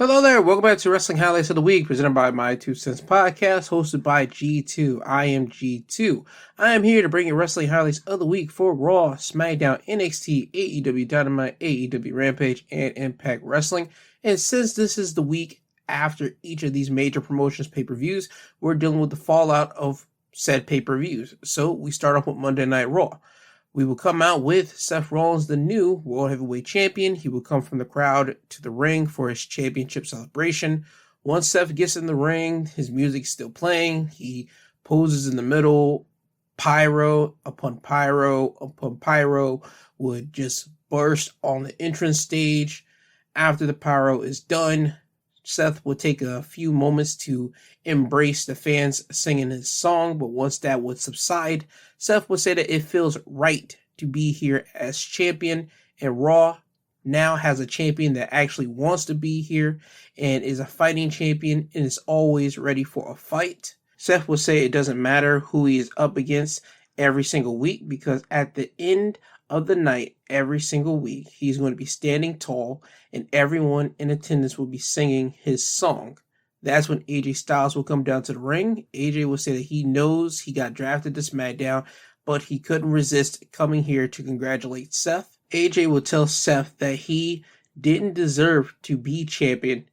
Hello there, welcome back to Wrestling Highlights of the Week, presented by My Two Cents Podcast, hosted by G2. I am G2. I am here to bring you Wrestling Highlights of the Week for Raw, Smackdown, NXT, AEW Dynamite, AEW Rampage, and Impact Wrestling. And since this is the week after each of these major promotions pay-per-views, we're dealing with the fallout of said pay-per-views. So we start off with Monday Night Raw. We will come out with Seth Rollins, the new World Heavyweight Champion. He will come from the crowd to the ring for his championship celebration. Once Seth gets in the ring, his music's still playing. He poses in the middle. Pyro upon pyro upon pyro would just burst on the entrance stage. After the pyro is done, Seth will take a few moments to embrace the fans singing his song, but once that would subside, Seth would say that it feels right to be here as champion, and Raw now has a champion that actually wants to be here and is a fighting champion and is always ready for a fight. Seth would say it doesn't matter who he is up against every single week, because at the end of the night, every single week, he's going to be standing tall and everyone in attendance will be singing his song. That's when AJ Styles will come down to the ring. AJ will say that he knows he got drafted to SmackDown, but he couldn't resist coming here to congratulate Seth. AJ will tell Seth that he didn't deserve to be champion,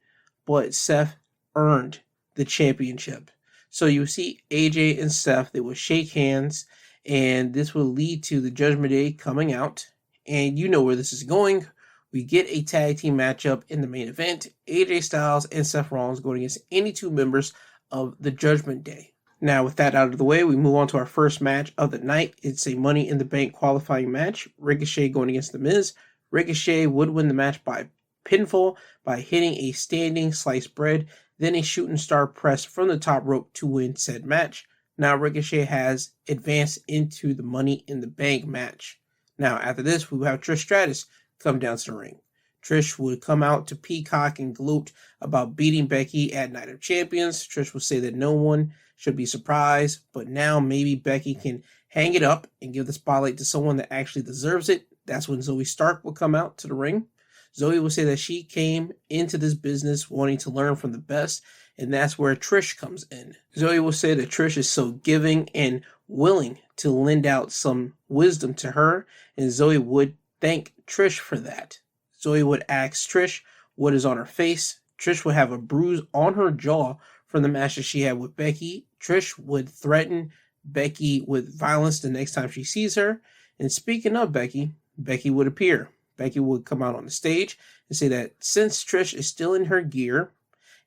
but Seth earned the championship. So you see AJ and Seth, they will shake hands, and this will lead to the Judgment Day coming out. And you know where this is going. We get a tag team matchup in the main event. AJ Styles and Seth Rollins going against any two members of the Judgment Day. Now, with that out of the way, we move on to our first match of the night. It's a Money in the Bank qualifying match. Ricochet going against The Miz. Ricochet would win the match by pinfall by hitting a standing sliced bread, then a shooting star press from the top rope to win said match. Now Ricochet has advanced into the Money in the Bank match. Now after this, we will have Trish Stratus come down to the ring. Trish would come out to peacock and gloat about beating Becky at Night of Champions. Trish would say that no one should be surprised, but now maybe Becky can hang it up and give the spotlight to someone that actually deserves it. That's when Zoe Stark will come out to the ring. Zoe will say that she came into this business wanting to learn from the best, and that's where Trish comes in. Zoe will say that Trish is so giving and willing to lend out some wisdom to her, and Zoe would thank Trish for that. Zoe would ask Trish what is on her face. Trish would have a bruise on her jaw from the match that she had with Becky. Trish would threaten Becky with violence the next time she sees her. And speaking of Becky, Becky would appear. Becky would come out on the stage and say that since Trish is still in her gear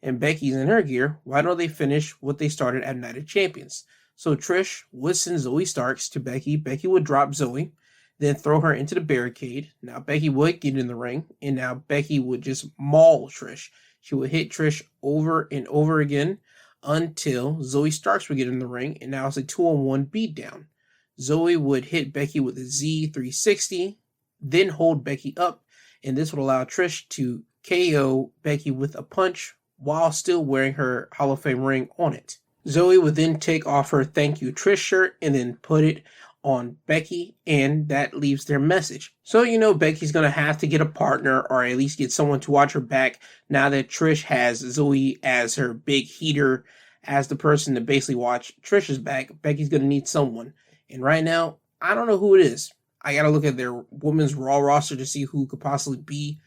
and Becky's in her gear, why don't they finish what they started at Night of Champions? So Trish would send Zoe Starks to Becky. Becky would drop Zoe, then throw her into the barricade. Now Becky would get in the ring, and now Becky would just maul Trish. She would hit Trish over and over again until Zoe Starks would get in the ring, and now it's a 2-on-1 beatdown. Zoe would hit Becky with a Z360, then hold Becky up, and this would allow Trish to KO Becky with a punch while still wearing her Hall of Fame ring on it. Zoe would then take off her Thank You Trish shirt and then put it on Becky, and that leaves their message. So you know Becky's going to have to get a partner, or at least get someone to watch her back now that Trish has Zoe as her big heater, as the person to basically watch Trish's back. Becky's going to need someone. And right now, I don't know who it is. I got to look at their Women's Raw roster to see who could possibly be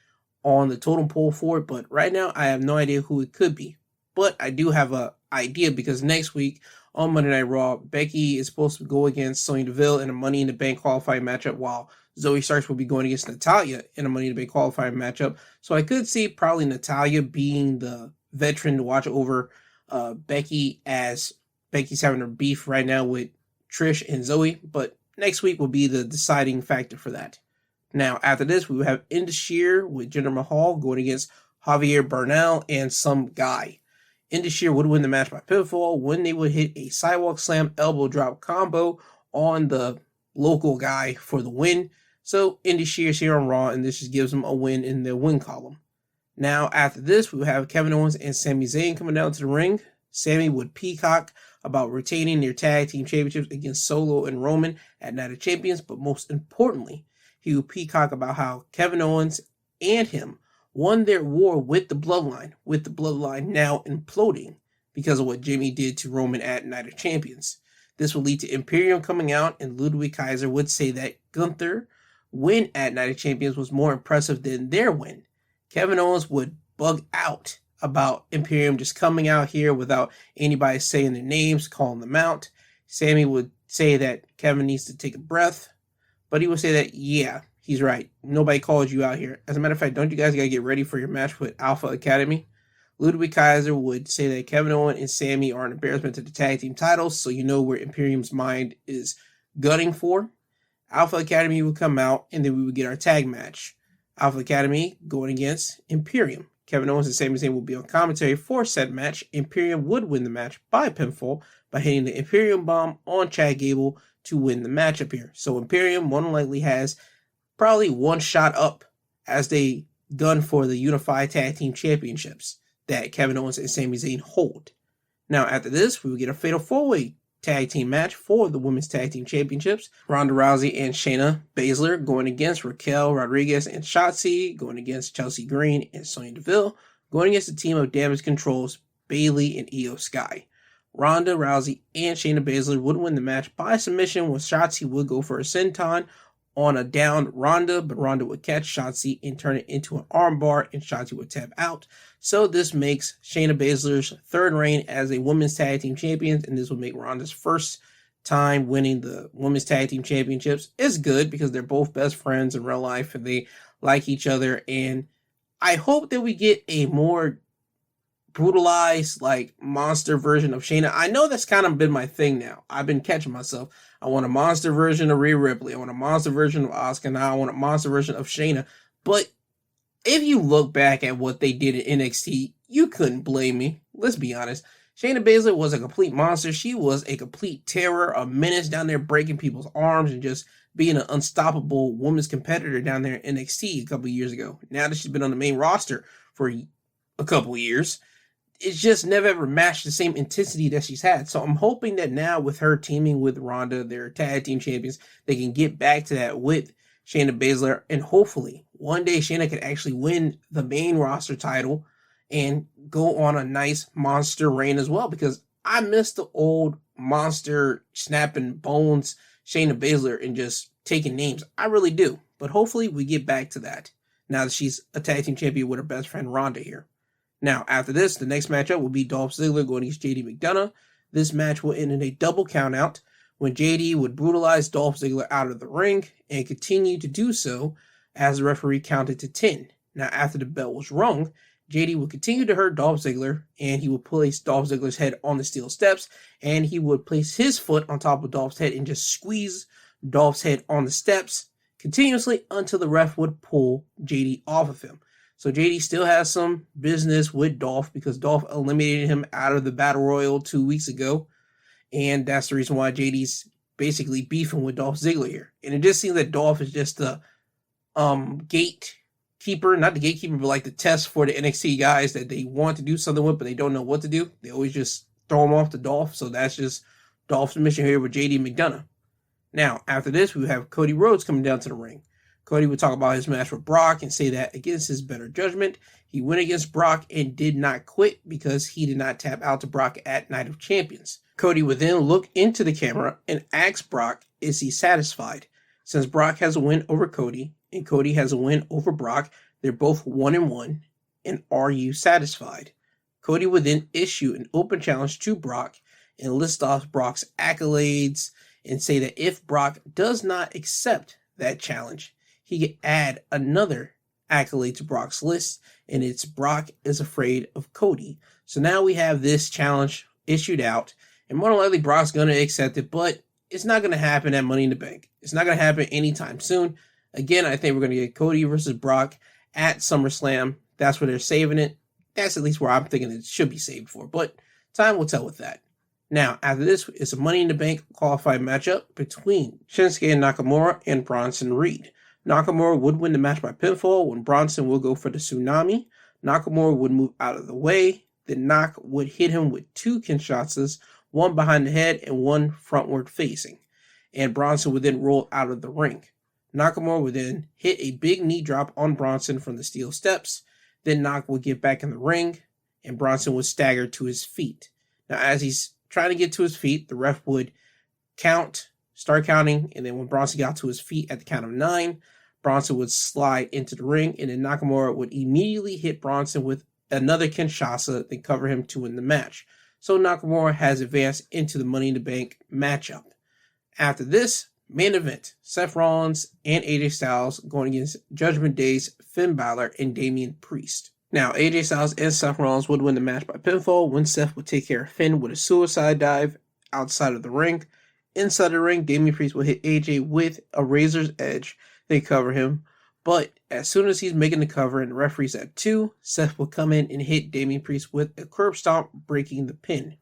on the totem pole for it, but right now I have no idea who it could be. But I do have an idea, because next week on Monday Night Raw, Becky is supposed to go against Sonya Deville in a Money in the Bank qualifying matchup, while Zoe Starks will be going against Natalya in a Money in the Bank qualifying matchup. So I could see probably Natalya being the veteran to watch over Becky, as Becky's having her beef right now with Trish and Zoe, but next week will be the deciding factor for that. Now, after this, we will have Indus Sher with Jinder Mahal going against Javier Bernal and some guy. Indus Sher would win the match by pinfall when they would hit a sidewalk slam elbow drop combo on the local guy for the win. So Indus Sher is here on Raw, and this just gives them a win in the win column. Now, after this, we will have Kevin Owens and Sami Zayn coming down to the ring. Sami would peacock about retaining their tag team championships against Solo and Roman at Night of Champions, but most importantly, he would peacock about how Kevin Owens and him won their war with the Bloodline now imploding because of what Jimmy did to Roman at Night of Champions. This will lead to Imperium coming out, and Ludwig Kaiser would say that Gunther win at Night of Champions was more impressive than their win. Kevin Owens would bug out about Imperium just coming out here without anybody saying their names, calling them out. Sammy would say that Kevin needs to take a breath, but he would say that, yeah, he's right. Nobody called you out here. As a matter of fact, don't you guys got to get ready for your match with Alpha Academy? Ludwig Kaiser would say that Kevin Owens and Sammy are an embarrassment to the tag team titles, so you know where Imperium's mind is gunning for. Alpha Academy would come out, and then we would get our tag match. Alpha Academy going against Imperium. Kevin Owens and Sami Zayn will be on commentary for said match. Imperium would win the match by pinfall by hitting the Imperium Bomb on Chad Gable to win the matchup here. So Imperium more than likely has probably one shot up as they gun for the Unified Tag Team Championships that Kevin Owens and Sami Zayn hold. Now after this, we will get a Fatal 4-Way Tag Team match for the Women's Tag Team Championships. Ronda Rousey and Shayna Baszler going against Raquel Rodriguez and Shotzi, going against Chelsea Green and Sonya Deville, going against the team of Damage Control's Bayley and Io Sky. Ronda Rousey and Shayna Baszler would win the match by submission, when Shotzi would go for a senton on a downed Ronda, but Ronda would catch Shotzi and turn it into an armbar, and Shotzi would tap out. So this makes Shayna Baszler's third reign as a Women's Tag Team Champion, and this would make Ronda's first time winning the Women's Tag Team Championships. It's good because they're both best friends in real life and they like each other, and I hope that we get a more brutalized, like, monster version of Shayna. I know that's kind of been my thing now. I've been catching myself. I want a monster version of Rhea Ripley. I want a monster version of Asuka. Now I want a monster version of Shayna. But if you look back at what they did in NXT, you couldn't blame me. Let's be honest. Shayna Baszler was a complete monster. She was a complete terror, a menace down there breaking people's arms and just being an unstoppable women's competitor down there in NXT a couple years ago. Now that she's been on the main roster for a couple years, it's just never ever matched the same intensity that she's had. So I'm hoping that now with her teaming with Ronda, their tag team champions, they can get back to that with Shayna Baszler. And hopefully one day Shayna can actually win the main roster title and go on a nice monster reign as well. Because I miss the old monster snapping bones Shayna Baszler and just taking names. I really do. But hopefully we get back to that now that she's a tag team champion with her best friend Ronda here. Now, after this, the next matchup will be Dolph Ziggler going against JD McDonough. This match will end in a double countout when JD would brutalize Dolph Ziggler out of the ring and continue to do so as the referee counted to 10. Now, after the bell was rung, JD would continue to hurt Dolph Ziggler, and he would place Dolph Ziggler's head on the steel steps, and he would place his foot on top of Dolph's head and just squeeze Dolph's head on the steps continuously until the ref would pull JD off of him. So JD still has some business with Dolph because Dolph eliminated him out of the Battle Royal 2 weeks ago. And that's the reason why JD's basically beefing with Dolph Ziggler here. And it just seems that Dolph is just the gatekeeper, not the gatekeeper, but like the test for the NXT guys that they want to do something with, but they don't know what to do. They always just throw him off to Dolph. So that's just Dolph's mission here with JD McDonough. Now, after this, we have Cody Rhodes coming down to the ring. Cody would talk about his match with Brock and say that against his better judgment, he went against Brock and did not quit because he did not tap out to Brock at Night of Champions. Cody would then look into the camera and ask Brock, is he satisfied? Since Brock has a win over Cody and Cody has a win over Brock, they're both 1-1, and are you satisfied? Cody would then issue an open challenge to Brock and list off Brock's accolades and say that if Brock does not accept that challenge, he could add another accolade to Brock's list, and it's Brock is afraid of Cody. So now we have this challenge issued out, and more than likely Brock's going to accept it, but it's not going to happen at Money in the Bank. It's not going to happen anytime soon. Again, I think we're going to get Cody versus Brock at SummerSlam. That's where they're saving it. That's at least where I'm thinking it should be saved for, but time will tell with that. Now, after this, it's a Money in the Bank qualified matchup between Shinsuke Nakamura and Bronson Reed. Nakamura would win the match by pinfall when Bronson will go for the tsunami. Nakamura would move out of the way. Then Nak would hit him with 2 Kinshasas, one behind the head and one frontward facing. And Bronson would then roll out of the ring. Nakamura would then hit a big knee drop on Bronson from the steel steps. Then Knock would get back in the ring, and Bronson would stagger to his feet. Now, as he's trying to get to his feet, the ref would start counting, and then when Bronson got to his feet at the count of 9, Bronson would slide into the ring, and then Nakamura would immediately hit Bronson with another Kinshasa, then cover him to win the match. So Nakamura has advanced into the Money in the Bank matchup. After this, main event, Seth Rollins and AJ Styles going against Judgment Day's Finn Balor and Damian Priest. Now, AJ Styles and Seth Rollins would win the match by pinfall when Seth would take care of Finn with a suicide dive outside of the ring. Inside the ring, Damian Priest will hit AJ with a razor's edge. They cover him. But as soon as he's making the cover and the referee's at 2, Seth will come in and hit Damian Priest with a curb stomp, breaking the pin.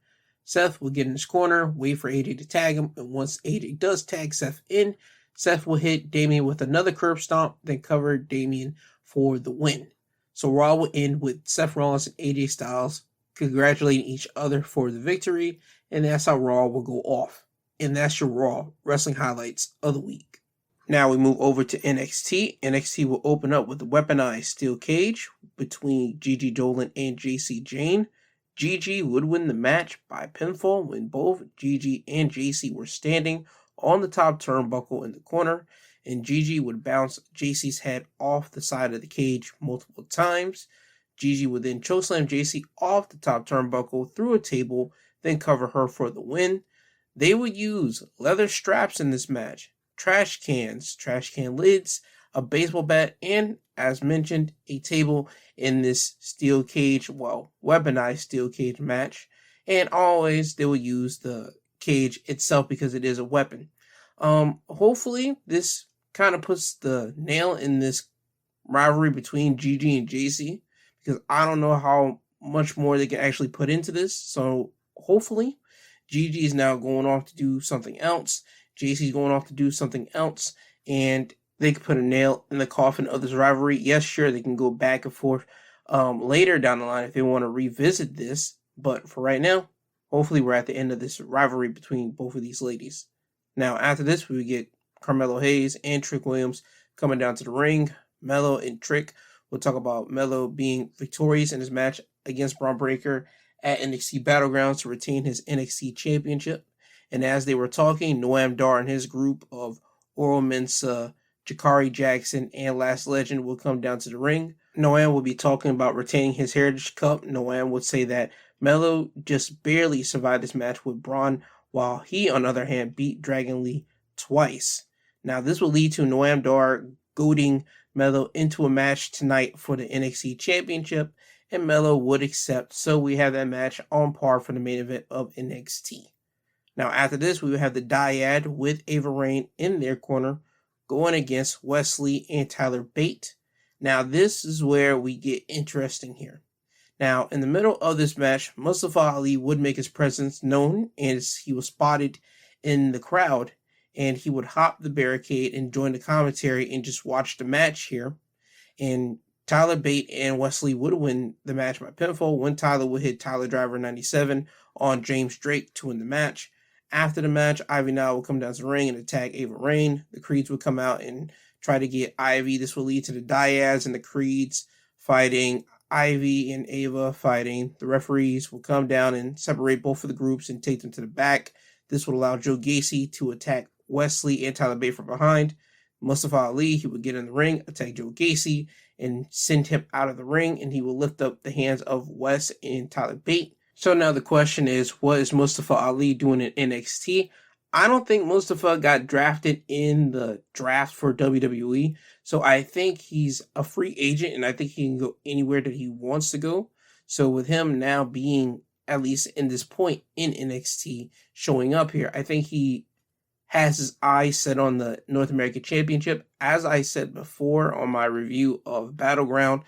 Seth will get in his corner, wait for AJ to tag him, and once AJ does tag Seth in, Seth will hit Damian with another curb stomp, then cover Damian for the win. So Raw will end with Seth Rollins and AJ Styles congratulating each other for the victory, and that's how Raw will go off. And that's your Raw wrestling highlights of the week. Now we move over to NXT. NXT will open up with a weaponized steel cage between Gigi Dolan and JC Jane. Gigi would win the match by pinfall when both Gigi and JC were standing on the top turnbuckle in the corner, and Gigi would bounce JC's head off the side of the cage multiple times. Gigi would then chokeslam JC off the top turnbuckle through a table, then cover her for the win. They would use leather straps in this match, trash can lids, a baseball bat, and, as mentioned, a table in this steel cage, weaponized steel cage match. And always they will use the cage itself because it is a weapon. Hopefully this kind of puts the nail in this rivalry between Gigi and JC, because I don't know how much more they can actually put into this. So hopefully Gigi is now going off to do something else. JC's going off to do something else, and they can put a nail in the coffin of this rivalry. Yes, sure, they can go back and forth later down the line if they want to revisit this. But for right now, hopefully we're at the end of this rivalry between both of these ladies. Now, after this, we get Carmelo Hayes and Trick Williams coming down to the ring. Melo and Trick will talk about Melo being victorious in his match against Braun Breaker at NXT Battlegrounds to retain his NXT Championship. And as they were talking, Noam Dar and his group of Oro Mensah, Jakari Jackson, and Last Legend will come down to the ring. Noam will be talking about retaining his Heritage Cup. Noam would say that Melo just barely survived this match with Braun, while he, on the other hand, beat Dragon Lee twice. Now, this will lead to Noam Dar goading Melo into a match tonight for the NXT Championship, and Melo would accept, so we have that match on par for the main event of NXT. Now, after this, we will have the Dyad with Ava Raine in their corner going against Wesley and Tyler Bate. Now, this is where we get interesting here. Now, in the middle of this match, Mustafa Ali would make his presence known as he was spotted in the crowd, and he would hop the barricade and join the commentary and just watch the match here. And Tyler Bate and Wesley would win the match by pinfall when Tyler would hit Tyler Driver 97 on James Drake to win the match. After the match, Ivy Nile would come down to the ring and attack Ava Raine. The Creeds would come out and try to get Ivy. This will lead to the Dyads and the Creeds fighting, Ivy and Ava fighting. The referees will come down and separate both of the groups and take them to the back. This would allow Joe Gacy to attack Wesley and Tyler Bate from behind. Mustafa Ali, he would get in the ring, attack Joe Gacy, and send him out of the ring, and he will lift up the hands of Wes and Tyler Bate. So now the question is, what is Mustafa Ali doing in NXT? I don't think Mustafa got drafted in the draft for WWE, so I think he's a free agent, and I think he can go anywhere that he wants to go. So with him now being, at least in this point in NXT, showing up here, I think he has his eyes set on the North American Championship. As I said before on my review of Battleground,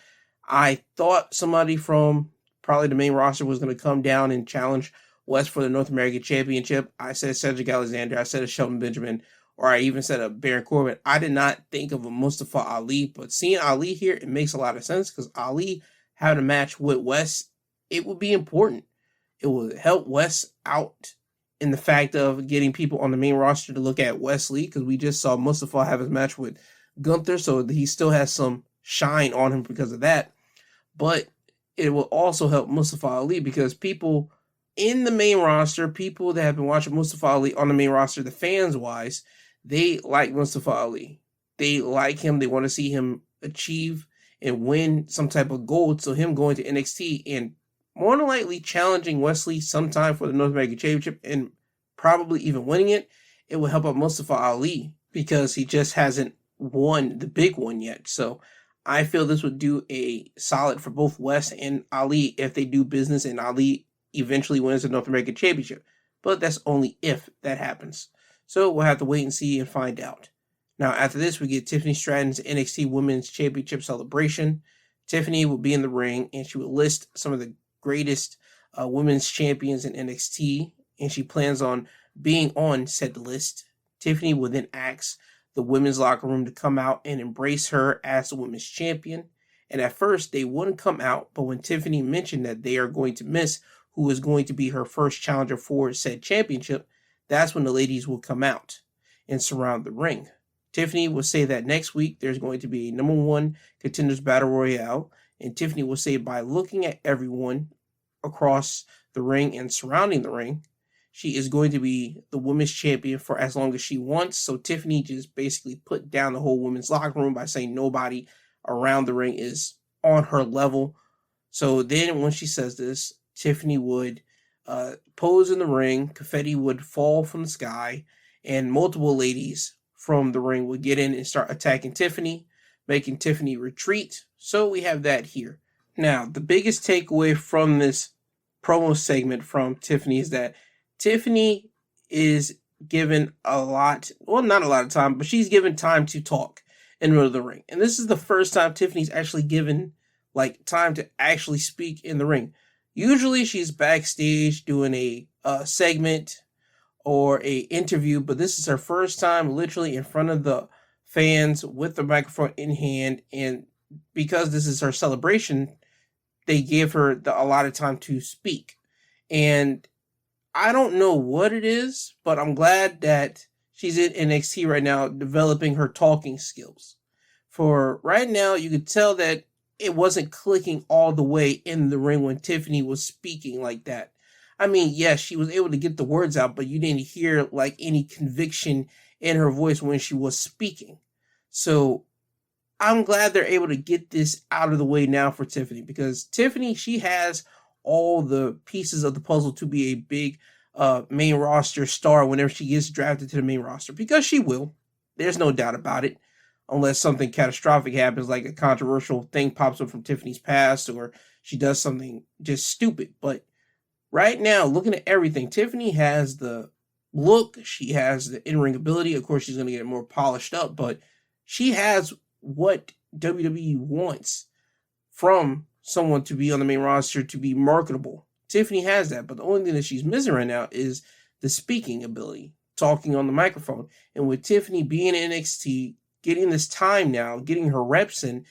I thought somebody from probably the main roster was going to come down and challenge West for the North American Championship. I said Cedric Alexander, I said a Shelton Benjamin, or I even said a Baron Corbin. I did not think of a Mustafa Ali, but seeing Ali here, it makes a lot of sense because Ali having a match with West, it would be important. It would help West out in the fact of getting people on the main roster to look at Wesley, because we just saw Mustafa have his match with Gunther, so he still has some shine on him because of that. but it will also help Mustafa Ali because people in the main roster, people that have been watching Mustafa Ali on the main roster, the fans-wise, they like Mustafa Ali. They like him. They want to see him achieve and win some type of gold. So him going to NXT and more than likely challenging Wesley sometime for the North American Championship and probably even winning it, it will help out Mustafa Ali because he just hasn't won the big one yet. So I feel this would do a solid for both West and Ali if they do business and Ali eventually wins the North American Championship. But that's only if that happens. So we'll have to wait and see and find out. Now, after this, we get Tiffany Stratton's NXT Women's Championship celebration. Tiffany will be in the ring, and she will list some of the greatest women's champions in NXT, and she plans on being on said list. Tiffany will then ask the women's locker room to come out and embrace her as the women's champion. And at first, they wouldn't come out, but when Tiffany mentioned that they are going to miss who is going to be her first challenger for said championship, that's when the ladies will come out and surround the ring. Tiffany will say that next week there's going to be a number one contenders battle royale, and Tiffany will say by looking at everyone across the ring and surrounding the ring, she is going to be the women's champion for as long as she wants. So Tiffany just basically put down the whole women's locker room by saying nobody around the ring is on her level. So then when she says this, Tiffany would pose in the ring, confetti would fall from the sky, and multiple ladies from the ring would get in and start attacking Tiffany, making Tiffany retreat. So we have that here. Now, the biggest takeaway from this promo segment from Tiffany is that Tiffany is given a lot, well, not a lot of time, but she's given time to talk in the middle of the ring. And this is the first time Tiffany's actually given time to actually speak in the ring. Usually she's backstage doing a segment or a interview, but this is her first time literally in front of the fans with the microphone in hand. And because this is her celebration, they gave her a lot of time to speak. And I don't know what it is, but I'm glad that she's in NXT right now developing her talking skills. For right now, you could tell that it wasn't clicking all the way in the ring when Tiffany was speaking like that. I mean, yes, she was able to get the words out, but you didn't hear any conviction in her voice when she was speaking. So I'm glad they're able to get this out of the way now for Tiffany, because Tiffany, she has all the pieces of the puzzle to be a big main roster star whenever she gets drafted to the main roster, because she will. There's no doubt about it. Unless something catastrophic happens, like a controversial thing pops up from Tiffany's past, or she does something just stupid. But right now, looking at everything, Tiffany has the look, she has the in-ring ability. Of course, she's going to get more polished up, but she has what WWE wants from someone to be on the main roster to be marketable. Tiffany has that, but the only thing that she's missing right now is the speaking ability, talking on the microphone. And with Tiffany being in NXT, getting this time now, getting her reps in,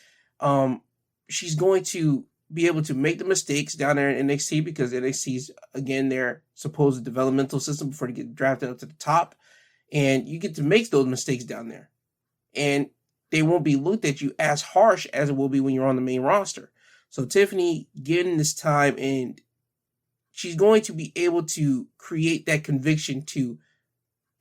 she's going to be able to make the mistakes down there in NXT, because NXT's, again, their supposed developmental system before they get drafted up to the top. And you get to make those mistakes down there. And they won't be looked at you as harsh as it will be when you're on the main roster. So Tiffany getting this time, and she's going to be able to create that conviction to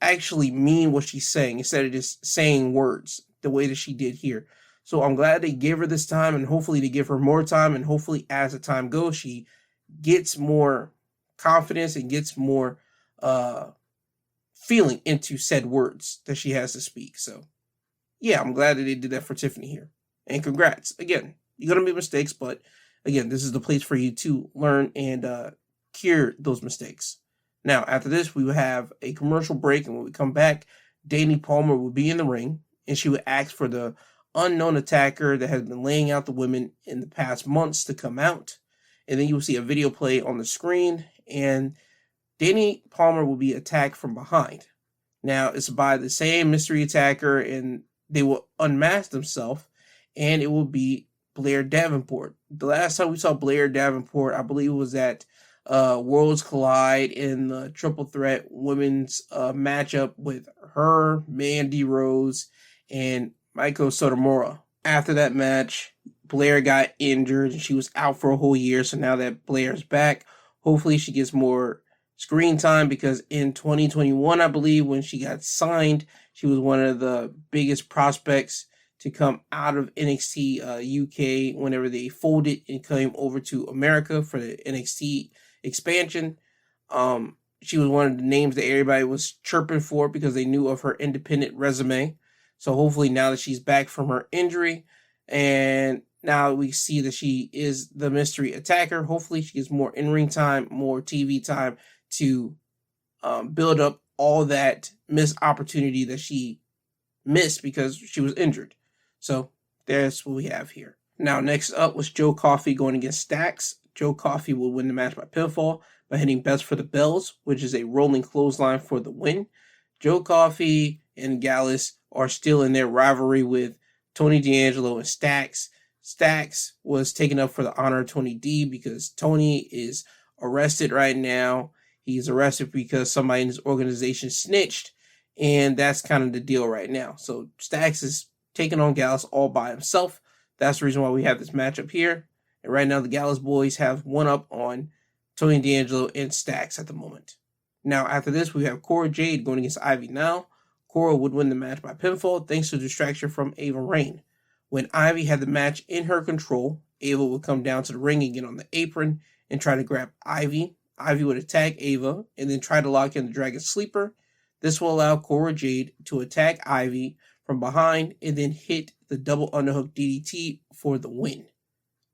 actually mean what she's saying instead of just saying words the way that she did here. So I'm glad they gave her this time, and hopefully they give her more time, and hopefully as the time goes, she gets more confidence and gets more feeling into said words that she has to speak. So yeah, I'm glad that they did that for Tiffany here. And congrats. Again, you're going to make mistakes, but again, this is the place for you to learn and cure those mistakes. Now, after this, we will have a commercial break, and when we come back, Danny Palmer will be in the ring, and she will ask for the unknown attacker that has been laying out the women in the past months to come out. And then you will see a video play on the screen, and Danny Palmer will be attacked from behind. Now, it's by the same mystery attacker, and they will unmask themselves, and it will be Blair Davenport. The last time we saw Blair Davenport, I believe, was at Worlds Collide in the triple threat women's matchup with her, Mandy Rose, and Maiko Sotomura. After that match, Blair got injured and she was out for a whole year. So now that Blair's back, hopefully she gets more screen time, because in 2021, I believe, when she got signed, she was one of the biggest prospects to come out of NXT UK whenever they folded and came over to America for the NXT expansion. She was one of the names that everybody was chirping for because they knew of her independent resume. So hopefully now that she's back from her injury and now we see that she is the mystery attacker, hopefully she gets more in-ring time, more TV time to build up all that missed opportunity that she missed because she was injured. So that's what we have here. Now, next up was Joe Coffey going against Stacks. Joe Coffey will win the match by pinfall by hitting Best for the Bells, which is a rolling clothesline for the win. Joe Coffey and Gallus are still in their rivalry with Tony D'Angelo and Stacks. Stacks was taken up for the honor of Tony D because Tony is arrested right now. He's arrested because somebody in his organization snitched, and that's kind of the deal right now. So Stacks is taking on Gallus all by himself. That's the reason why we have this matchup here. And right now the Gallus boys have one up on Tony D'Angelo and Stacks at the moment. Now after this we have Cora Jade going against Ivy Now. Cora would win the match by pinfall thanks to distraction from Ava Raine. When Ivy had the match in her control, Ava would come down to the ring and get on the apron and try to grab Ivy. Ivy would attack Ava and then try to lock in the Dragon Sleeper. This will allow Cora Jade to attack Ivy from behind and then hit the double underhook DDT for the win.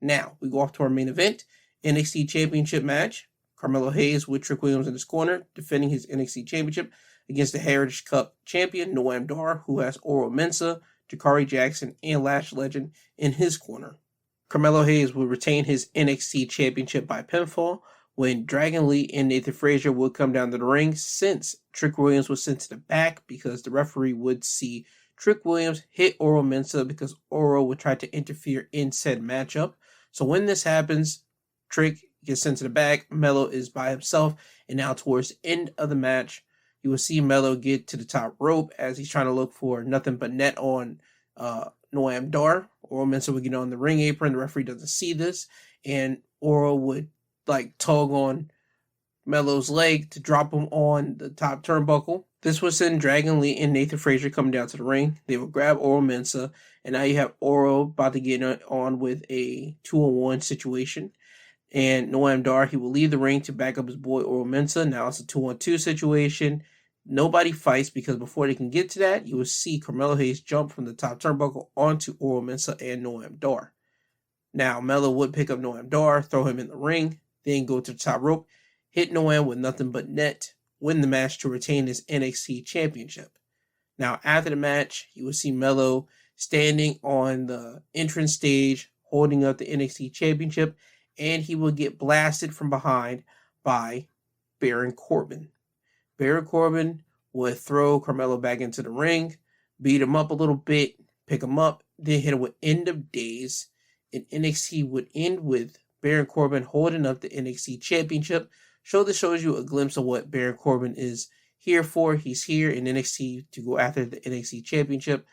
Now, we go off to our main event, NXT Championship match. Carmelo Hayes with Trick Williams in his corner, defending his NXT Championship against the Heritage Cup champion, Noam Dar, who has Oro Mensah, Jakari Jackson, and Lash Legend in his corner. Carmelo Hayes would retain his NXT Championship by pinfall when Dragon Lee and Nathan Frazier would come down to the ring, since Trick Williams was sent to the back because the referee would see Trick Williams hit Oro Mensah because Oro would try to interfere in said matchup. So when this happens, Trick gets sent to the back, Melo is by himself, and now towards the end of the match, you will see Melo get to the top rope as he's trying to look for nothing but net on Noam Dar. Oro Mensah would get on the ring apron. The referee doesn't see this, and Oro would tug on Melo's leg to drop him on the top turnbuckle. This would send Dragon Lee and Nathan Frazier coming down to the ring. They would grab Oro Mensah, and now you have Oro about to get on with a 2-on-1 situation. And Noam Dar, he will leave the ring to back up his boy Oro Mensah. Now it's a 2-on-2 situation. Nobody fights because before they can get to that, you will see Carmelo Hayes jump from the top turnbuckle onto Oro Mensah and Noam Dar. Now Melo would pick up Noam Dar, throw him in the ring, then go to the top rope, hit Noam with nothing but net, win the match to retain his NXT Championship. Now after the match, you will see Melo standing on the entrance stage, holding up the NXT Championship, and he will get blasted from behind by Baron Corbin. Baron Corbin would throw Carmelo back into the ring, beat him up a little bit, pick him up, then hit him with End of Days, and NXT would end with Baron Corbin holding up the NXT Championship. This shows you a glimpse of what Baron Corbin is here for. He's here in NXT to go after the NXT Championship.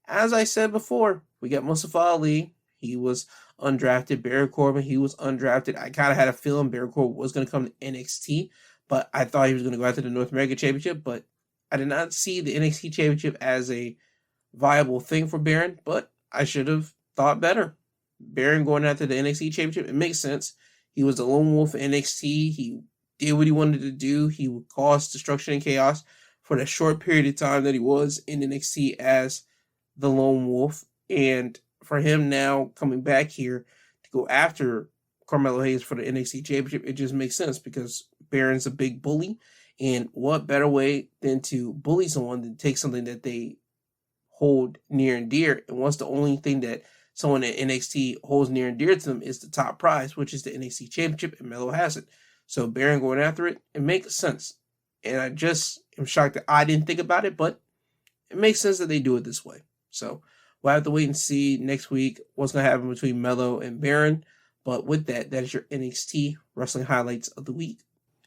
As I said before, we got Mustafa Ali. He was undrafted. Baron Corbin, he was undrafted. I kind of had a feeling Baron Corbin was going to come to NXT, but I thought he was going to go after the North American Championship, but I did not see the NXT Championship as a viable thing for Baron, but I should have thought better. Baron going after the NXT Championship, it makes sense. He was the lone wolf in NXT. He did what he wanted to do. He would cause destruction and chaos for the short period of time that he was in NXT as the lone wolf. And for him now coming back here to go after Carmelo Hayes for the NXT Championship, it just makes sense because Baron's a big bully. And what better way than to bully someone than take something that they hold near and dear? And once the only thing that someone at NXT holds near and dear to them is the top prize, which is the NXT Championship, and Melo has it. So Baron going after it, it makes sense. And I just am shocked that I didn't think about it, but it makes sense that they do it this way. So we'll have to wait and see next week what's going to happen between Melo and Baron. But with that, that is your NXT Wrestling Highlights of the week.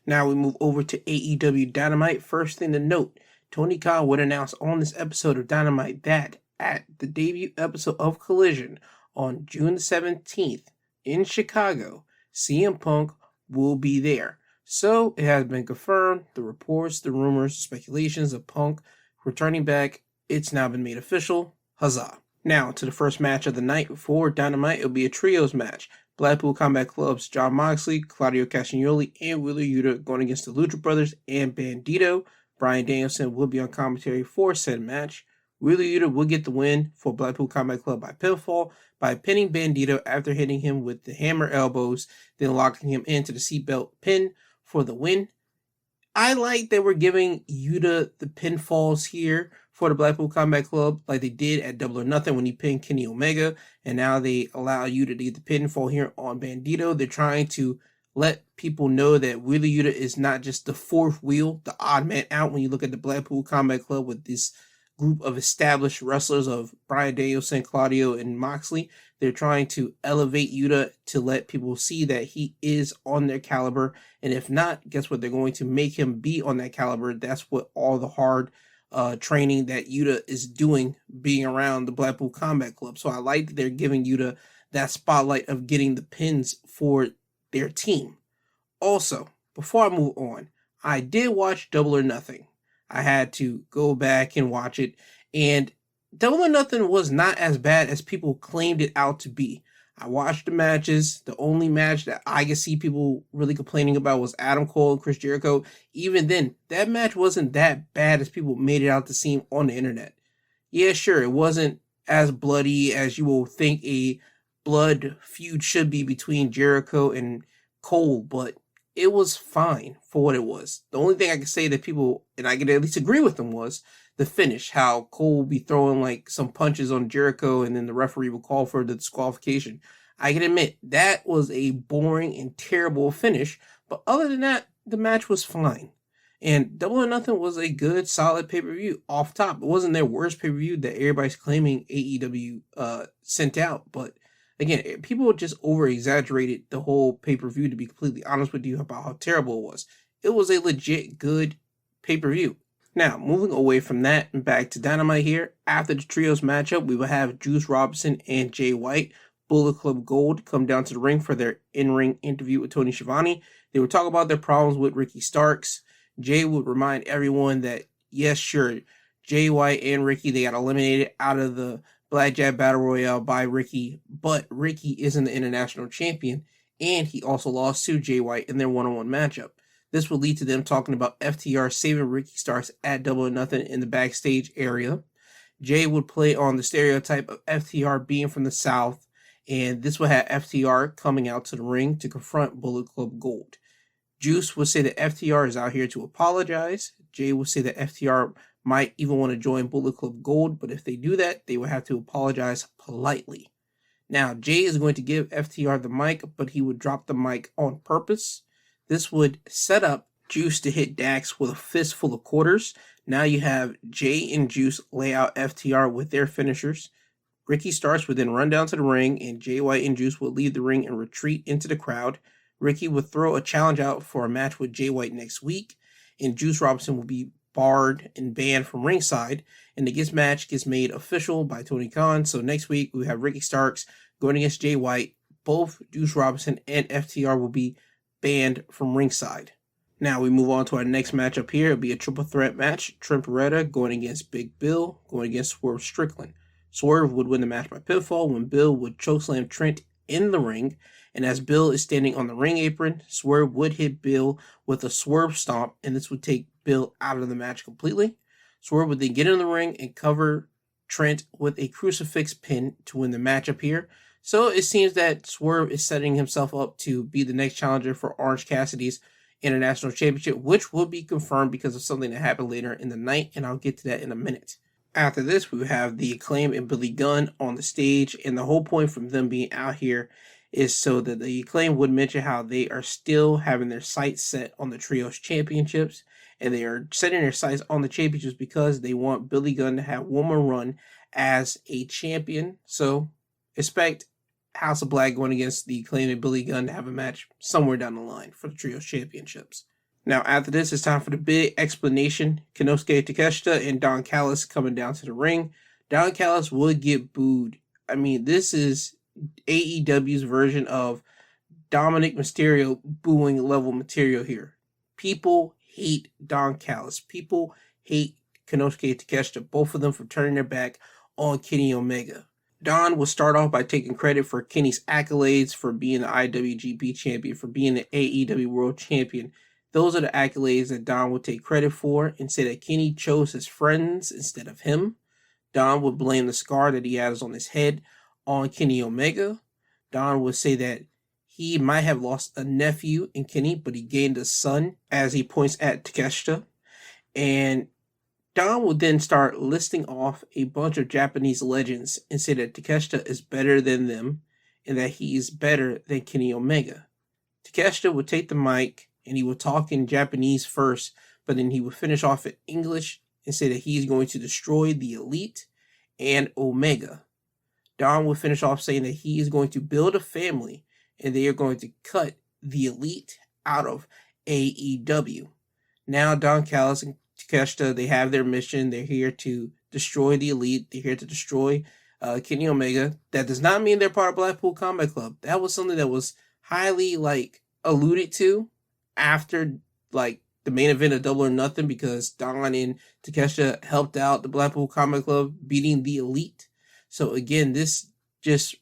Now we move over to AEW Dynamite. First thing to note, Tony Khan would announce on this episode of Dynamite that at the debut episode of Collision on June 17th in Chicago, CM Punk will be there. So it has been confirmed. The reports, the rumors, speculations of Punk returning back, it's now been made official. Huzzah. Now to the first match of the night for Dynamite. It'll be a trios match. Blackpool Combat Club's Jon Moxley, Claudio Castagnoli, and Wheeler Yuta going against the Lucha Brothers and Bandito. Bryan Danielson will be on commentary for said match. Wheeler Yuta will get the win for Blackpool Combat Club by pinfall by pinning Bandito after hitting him with the hammer elbows, then locking him into the seatbelt pin for the win. I like that we're giving Yuta the pinfalls here for the Blackpool Combat Club like they did at Double or Nothing when he pinned Kenny Omega, and now they allow Yuta to get the pinfall here on Bandito. They're trying to let people know that Wheeler Yuta is not just the fourth wheel, the odd man out when you look at the Blackpool Combat Club with this group of established wrestlers of Bryan Danielson, Claudio, and Moxley. They're trying to elevate Yuta to let people see that he is on their caliber, and if not, guess what? They're going to make him be on that caliber. That's what all the hard training that Yuta is doing being around the Blackpool Combat Club. So I like that they're giving Yuta that spotlight of getting the pins for their team. Also, before I move on, I did watch Double or Nothing. I had to go back and watch it, and Double or Nothing was not as bad as people claimed it out to be. I watched the matches. The only match that I could see people really complaining about was Adam Cole and Chris Jericho. Even then, that match wasn't that bad as people made it out to seem on the internet. Yeah, sure, it wasn't as bloody as you will think a blood feud should be between Jericho and Cole, but it was fine for what it was. The only thing I could say that people, and I could at least agree with them, was the finish. How Cole would be throwing like some punches on Jericho and then the referee would call for the disqualification. I can admit that was a boring and terrible finish, but other than that, the match was fine. And Double or Nothing was a good, solid pay-per-view off top. It wasn't their worst pay-per-view that everybody's claiming AEW sent out, but again, people just over-exaggerated the whole pay-per-view, to be completely honest with you, about how terrible it was. It was a legit good pay-per-view. Now, moving away from that and back to Dynamite here, after the trios matchup, we will have Juice Robinson and Jay White, Bullet Club Gold, come down to the ring for their in-ring interview with Tony Schiavone. They would talk about their problems with Ricky Starks. Jay would remind everyone that, yes, sure, Jay White and Ricky, they got eliminated out of the Blackjack Battle Royale by Ricky, but Ricky isn't the international champion, and he also lost to Jay White in their one-on-one matchup. This will lead to them talking about FTR saving Ricky Starks at Double or Nothing in the backstage area. Jay would play on the stereotype of FTR being from the South, and this would have FTR coming out to the ring to confront Bullet Club Gold. Juice would say that FTR is out here to apologize. Jay would say that FTR might even want to join Bullet Club Gold, but if they do that, they would have to apologize politely. Now, Jay is going to give FTR the mic, but he would drop the mic on purpose. This would set up Juice to hit Dax with a fistful of quarters. Now you have Jay and Juice lay out FTR with their finishers. Ricky Starks would then run down to the ring, and Jay White and Juice would leave the ring and retreat into the crowd. Ricky would throw a challenge out for a match with Jay White next week, and Juice Robinson will be barred and banned from ringside, and the match gets made official by Tony Khan. So next week we have Ricky Starks going against Jay White. Both Juice Robinson and FTR will be banned from ringside. Now we move on to our next matchup here. It'll be a triple threat match. Trent Beretta going against Big Bill, going against Swerve Strickland. Swerve would win the match by pinfall when Bill would chokeslam Trent in the ring, and as Bill is standing on the ring apron, Swerve would hit Bill with a Swerve Stomp, and this would take Bill out of the match completely. Swerve would then get in the ring and cover Trent with a crucifix pin to win the matchup here. So it seems that Swerve is setting himself up to be the next challenger for Orange Cassidy's International Championship, which will be confirmed because of something that happened later in the night, and I'll get to that in a minute. After this, we have the Acclaim and Billy Gunn on the stage, and the whole point from them being out here is so that the Acclaim would mention how they are still having their sights set on the Trios Championships, and they are setting their sights on the championships because they want Billy Gunn to have one more run as a champion. So expect House of Black going against the Acclaim and Billy Gunn to have a match somewhere down the line for the Trios Championships. Now, after this, it's time for the big explanation. Konosuke Takeshita and Don Callis coming down to the ring. Don Callis would get booed. I mean, this is AEW's version of Dominic Mysterio booing level material here. People hate Don Callis. People hate Konosuke Takeshita, both of them for turning their back on Kenny Omega. Don will start off by taking credit for Kenny's accolades for being the IWGP champion, for being the AEW World Champion. Those are the accolades that Don would take credit for and say that Kenny chose his friends instead of him. Don would blame the scar that he has on his head on Kenny Omega. Don would say that he might have lost a nephew in Kenny, but he gained a son, as he points at Takeshita. And Don will then start listing off a bunch of Japanese legends and say that Takeshita is better than them and that he is better than Kenny Omega. Takeshita would take the mic and he would talk in Japanese first, but then he would finish off in English and say that he's going to destroy the Elite and Omega. Don would finish off saying that he is going to build a family and they are going to cut the Elite out of AEW. Now Don Callis and Takeshita, they have their mission. They're here to destroy the Elite. They're here to destroy Kenny Omega. That does not mean they're part of Blackpool Combat Club. That was something that was highly alluded to after the main event of Double or Nothing, because Don and Takeshita helped out the Blackpool Combat Club beating the Elite. So again, this just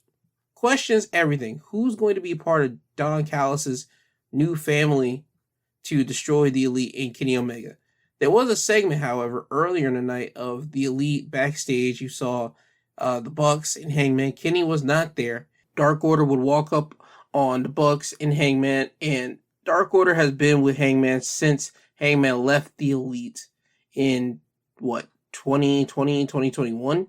questions everything. Who's going to be part of Don Callis' new family to destroy the Elite and Kenny Omega? There was a segment, however, earlier in the night of the Elite backstage. You saw the Bucks and Hangman. Kenny was not there. Dark Order would walk up on the Bucks and Hangman, and Dark Order has been with Hangman since Hangman left the Elite in 2020, 2021.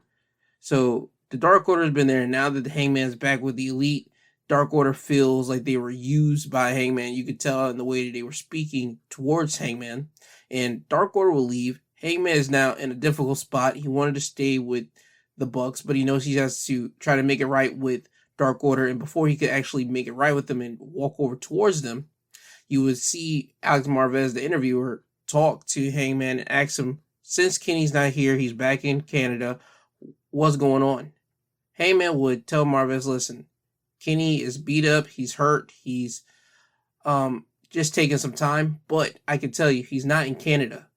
So the Dark Order has been there, and now that the Hangman's back with the Elite, Dark Order feels like they were used by Hangman. You could tell in the way that they were speaking towards Hangman. And Dark Order will leave. Hangman is now in a difficult spot. He wanted to stay with the Bucks, but he knows he has to try to make it right with Dark Order. And before he could actually make it right with them and walk over towards them, you would see Alex Marvez, the interviewer, talk to Hangman and ask him, since Kenny's not here, he's back in Canada, what's going on? Hangman would tell Marvez, listen, Kenny is beat up, he's hurt, he's just taking some time, but I can tell you, he's not in Canada.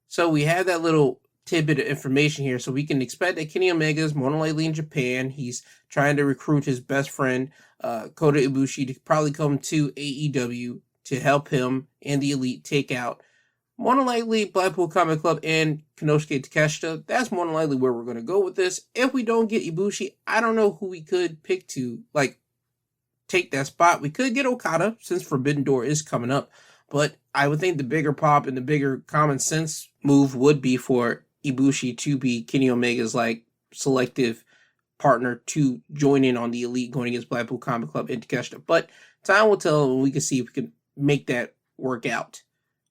So we have that little tidbit of information here, so we can expect that Kenny Omega is more than likely in Japan. He's trying to recruit his best friend, Kota Ibushi, to probably come to AEW to help him and the Elite take out, more than likely, Blackpool Combat Club and Konosuke Takeshita. That's more than likely where we're going to go with this. If we don't get Ibushi, I don't know who we could pick to, take that spot. We could get Okada, since Forbidden Door is coming up, but I would think the bigger pop and the bigger common sense move would be for Ibushi to be Kenny Omega's selective partner to join in on the Elite going against Blackpool Combat Club and Takeshita. But time will tell, and we can see if we can make that work out.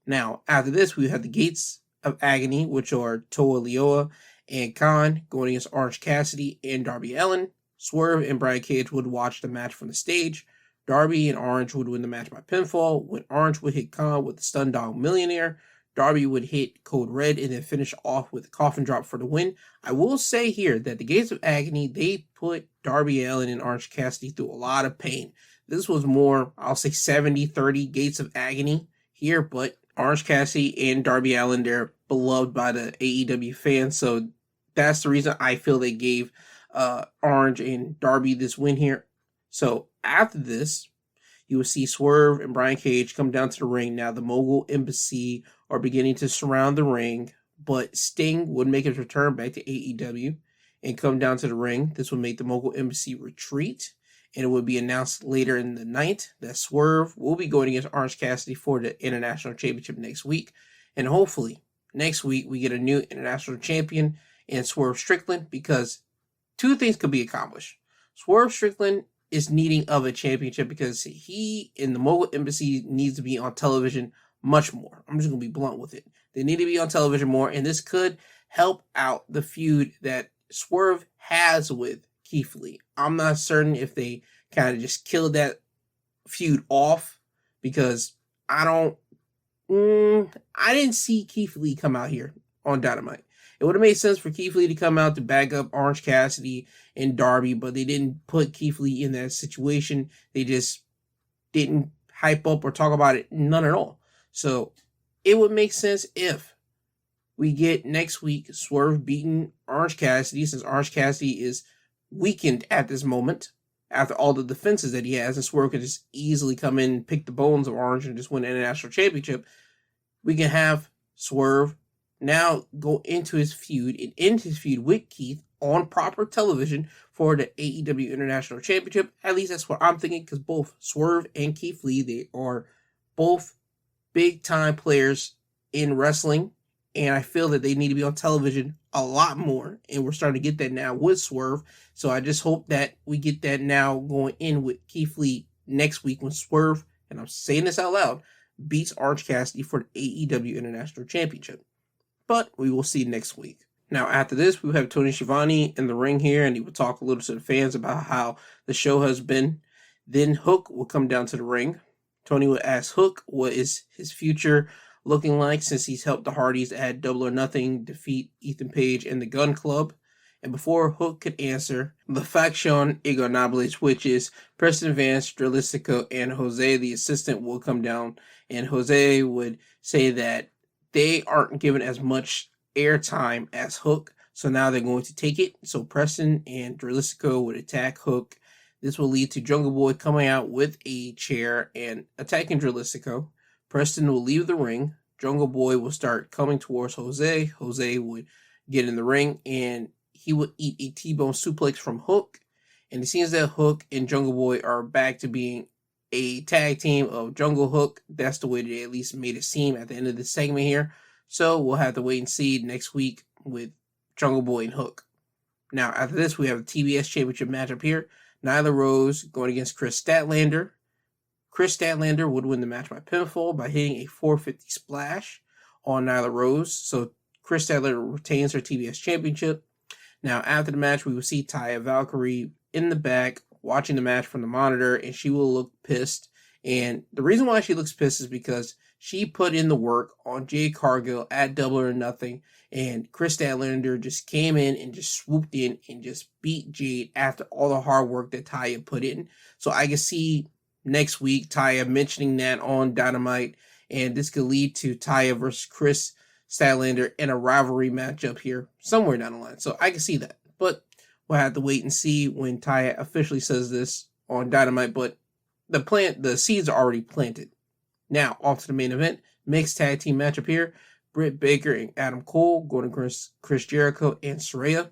Now, after this, we have the Gates of Agony, which are Toa Lioa and Khan going against Orange Cassidy and Darby Allin. Swerve and Brian Cage would watch the match from the stage. Darby and Orange would win the match by pinfall, when Orange would hit Khan with the Stun Dog Millionaire. Darby would hit Code Red and then finish off with a coffin drop for the win. I will say here that the Gates of Agony, they put Darby Allin and Orange Cassidy through a lot of pain. This was more, I'll say 70-30 Gates of Agony here, but Orange Cassidy and Darby Allin, they're beloved by the AEW fans, so that's the reason I feel they gave Orange and Darby this win here. So after this, you will see Swerve and Brian Cage come down to the ring. Now the Mogul Embassy are beginning to surround the ring, but Sting would make his return back to AEW and come down to the ring. This would make the Mogul Embassy retreat, and it would be announced later in the night that Swerve will be going against Orange Cassidy for the International Championship next week. And hopefully, next week we get a new International Champion in Swerve Strickland, because two things could be accomplished. Swerve Strickland is needing of a championship because he in the Mogul Embassy needs to be on television much more. I'm just going to be blunt with it. They need to be on television more, and this could help out the feud that Swerve has with Keith Lee. I'm not certain if they kind of just killed that feud off, because I didn't see Keith Lee come out here on Dynamite. It would have made sense for Keith Lee to come out to back up Orange Cassidy and Darby, but they didn't put Keith Lee in that situation. They just didn't hype up or talk about it, none at all. So it would make sense if we get next week Swerve beating Orange Cassidy, since Orange Cassidy is weakened at this moment after all the defenses that he has, and Swerve could just easily come in and pick the bones of Orange and just win the International Championship. We can have Swerve now go into his feud and end his feud with Keith on proper television for the AEW International Championship. At least that's what I'm thinking, because both Swerve and Keith Lee, they are both big time players in wrestling, and I feel that they need to be on television a lot more, and we're starting to get that now with Swerve. So I just hope that we get that now going in with Keith Lee next week when Swerve, and I'm saying this out loud, beats Orange Cassidy for the AEW International Championship. But we will see next week. Now, after this, we have Tony Schiavone in the ring here, and he will talk a little to the fans about how the show has been. Then Hook will come down to the ring. Tony will ask Hook what is his future looking like, since he's helped the Hardys at Double or Nothing defeat Ethan Page and the Gun Club. And before Hook could answer, the Faction Ingobernables, which is Preston Vance, Dralistico, and Jose, the assistant, will come down, and Jose would say that they aren't given as much airtime as Hook, so now they're going to take it. So Preston and Dralistico would attack Hook. This will lead to Jungle Boy coming out with a chair and attacking Dralistico. Preston will leave the ring. Jungle Boy will start coming towards Jose. Jose would get in the ring, and he would eat a T-bone suplex from Hook. And it seems that Hook and Jungle Boy are back to being a tag team of Jungle Hook. That's the way they at least made it seem at the end of this segment here. So we'll have to wait and see next week with Jungle Boy and Hook. Now, after this, we have a TBS Championship matchup here. Nyla Rose going against Chris Statlander. Chris Statlander would win the match by pinfall by hitting a 450 splash on Nyla Rose. So Chris Statlander retains her TBS Championship. Now, after the match, we will see Taya Valkyrie in the back watching the match from the monitor, and she will look pissed. And the reason why she looks pissed is because she put in the work on Jade Cargill at Double or Nothing, and Chris Statlander just came in and just swooped in and just beat Jade after all the hard work that Taya put in. So I can see next week Taya mentioning that on Dynamite, and this could lead to Taya versus Chris Statlander in a rivalry matchup here somewhere down the line. So I can see that, but we'll have to wait and see when Taya officially says this on Dynamite. But the seeds are already planted. Now, off to the main event. Mixed tag team matchup here. Britt Baker and Adam Cole going against Chris Jericho and Saraya.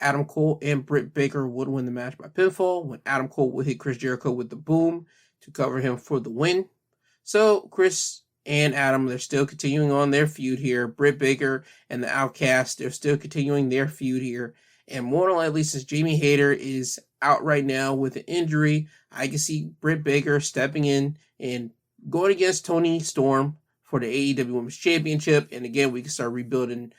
Adam Cole and Britt Baker would win the match by pinfall, when Adam Cole would hit Chris Jericho with the boom to cover him for the win. So, Chris and Adam, they're still continuing on their feud here. Britt Baker and the Outcast, they're still continuing their feud here. And more than likely, since Jamie Hayter is out right now with an injury, I can see Britt Baker stepping in and going against Toni Storm for the AEW Women's Championship. And again, we can start rebuilding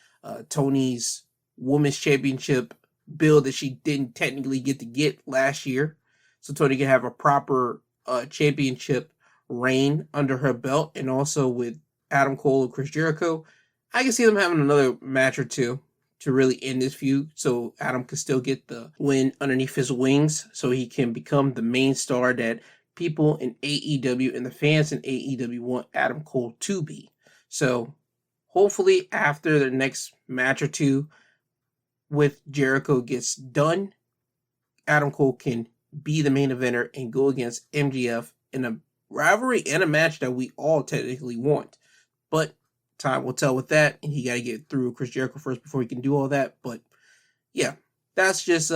Toni's Women's Championship build that she didn't technically get last year. So Toni can have a proper championship reign under her belt. And also with Adam Cole and Chris Jericho, I can see them having another match or two to really end this feud, so Adam can still get the win underneath his wings, so he can become the main star that people in AEW and the fans in AEW want Adam Cole to be. So hopefully after the next match or two with Jericho gets done, Adam Cole can be the main eventer and go against MJF in a rivalry and a match that we all technically want. But time will tell with that, and he got to get through Chris Jericho first before he can do all that. But yeah, that's just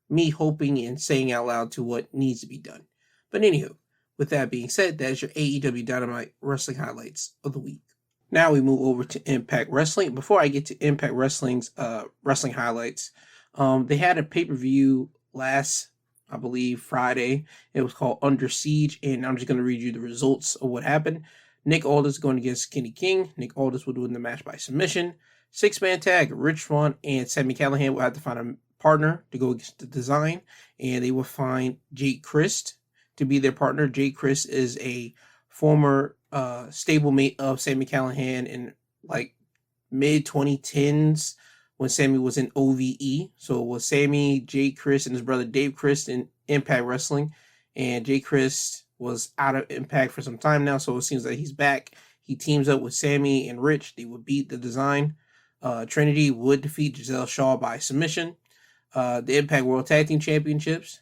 me hoping and saying out loud to what needs to be done. But anywho, with that being said, that is your AEW Dynamite wrestling highlights of the week. Now we move over to Impact Wrestling. Before I get to Impact Wrestling's wrestling highlights, they had a pay-per-view last, I believe, Friday. It was called Under Siege, and I'm just going to read you the results of what happened. Nick Aldis going against Kenny King. Nick Aldis would win the match by submission. 6-man tag, Rich Swann and Sami Callihan will have to find a partner to go against the Design, and they will find Jake Crist to be their partner. Jake Crist is a former stablemate of Sami Callihan and like mid-2010s when Sammy was in OVE. So it was Sammy, Jay Chris, and his brother Dave Chris in Impact Wrestling. And Jay Chris was out of Impact for some time now, so it seems like he's back. He teams up with Sammy and Rich. They would beat the Design. Trinity would defeat Giselle Shaw by submission. The Impact World Tag Team Championships,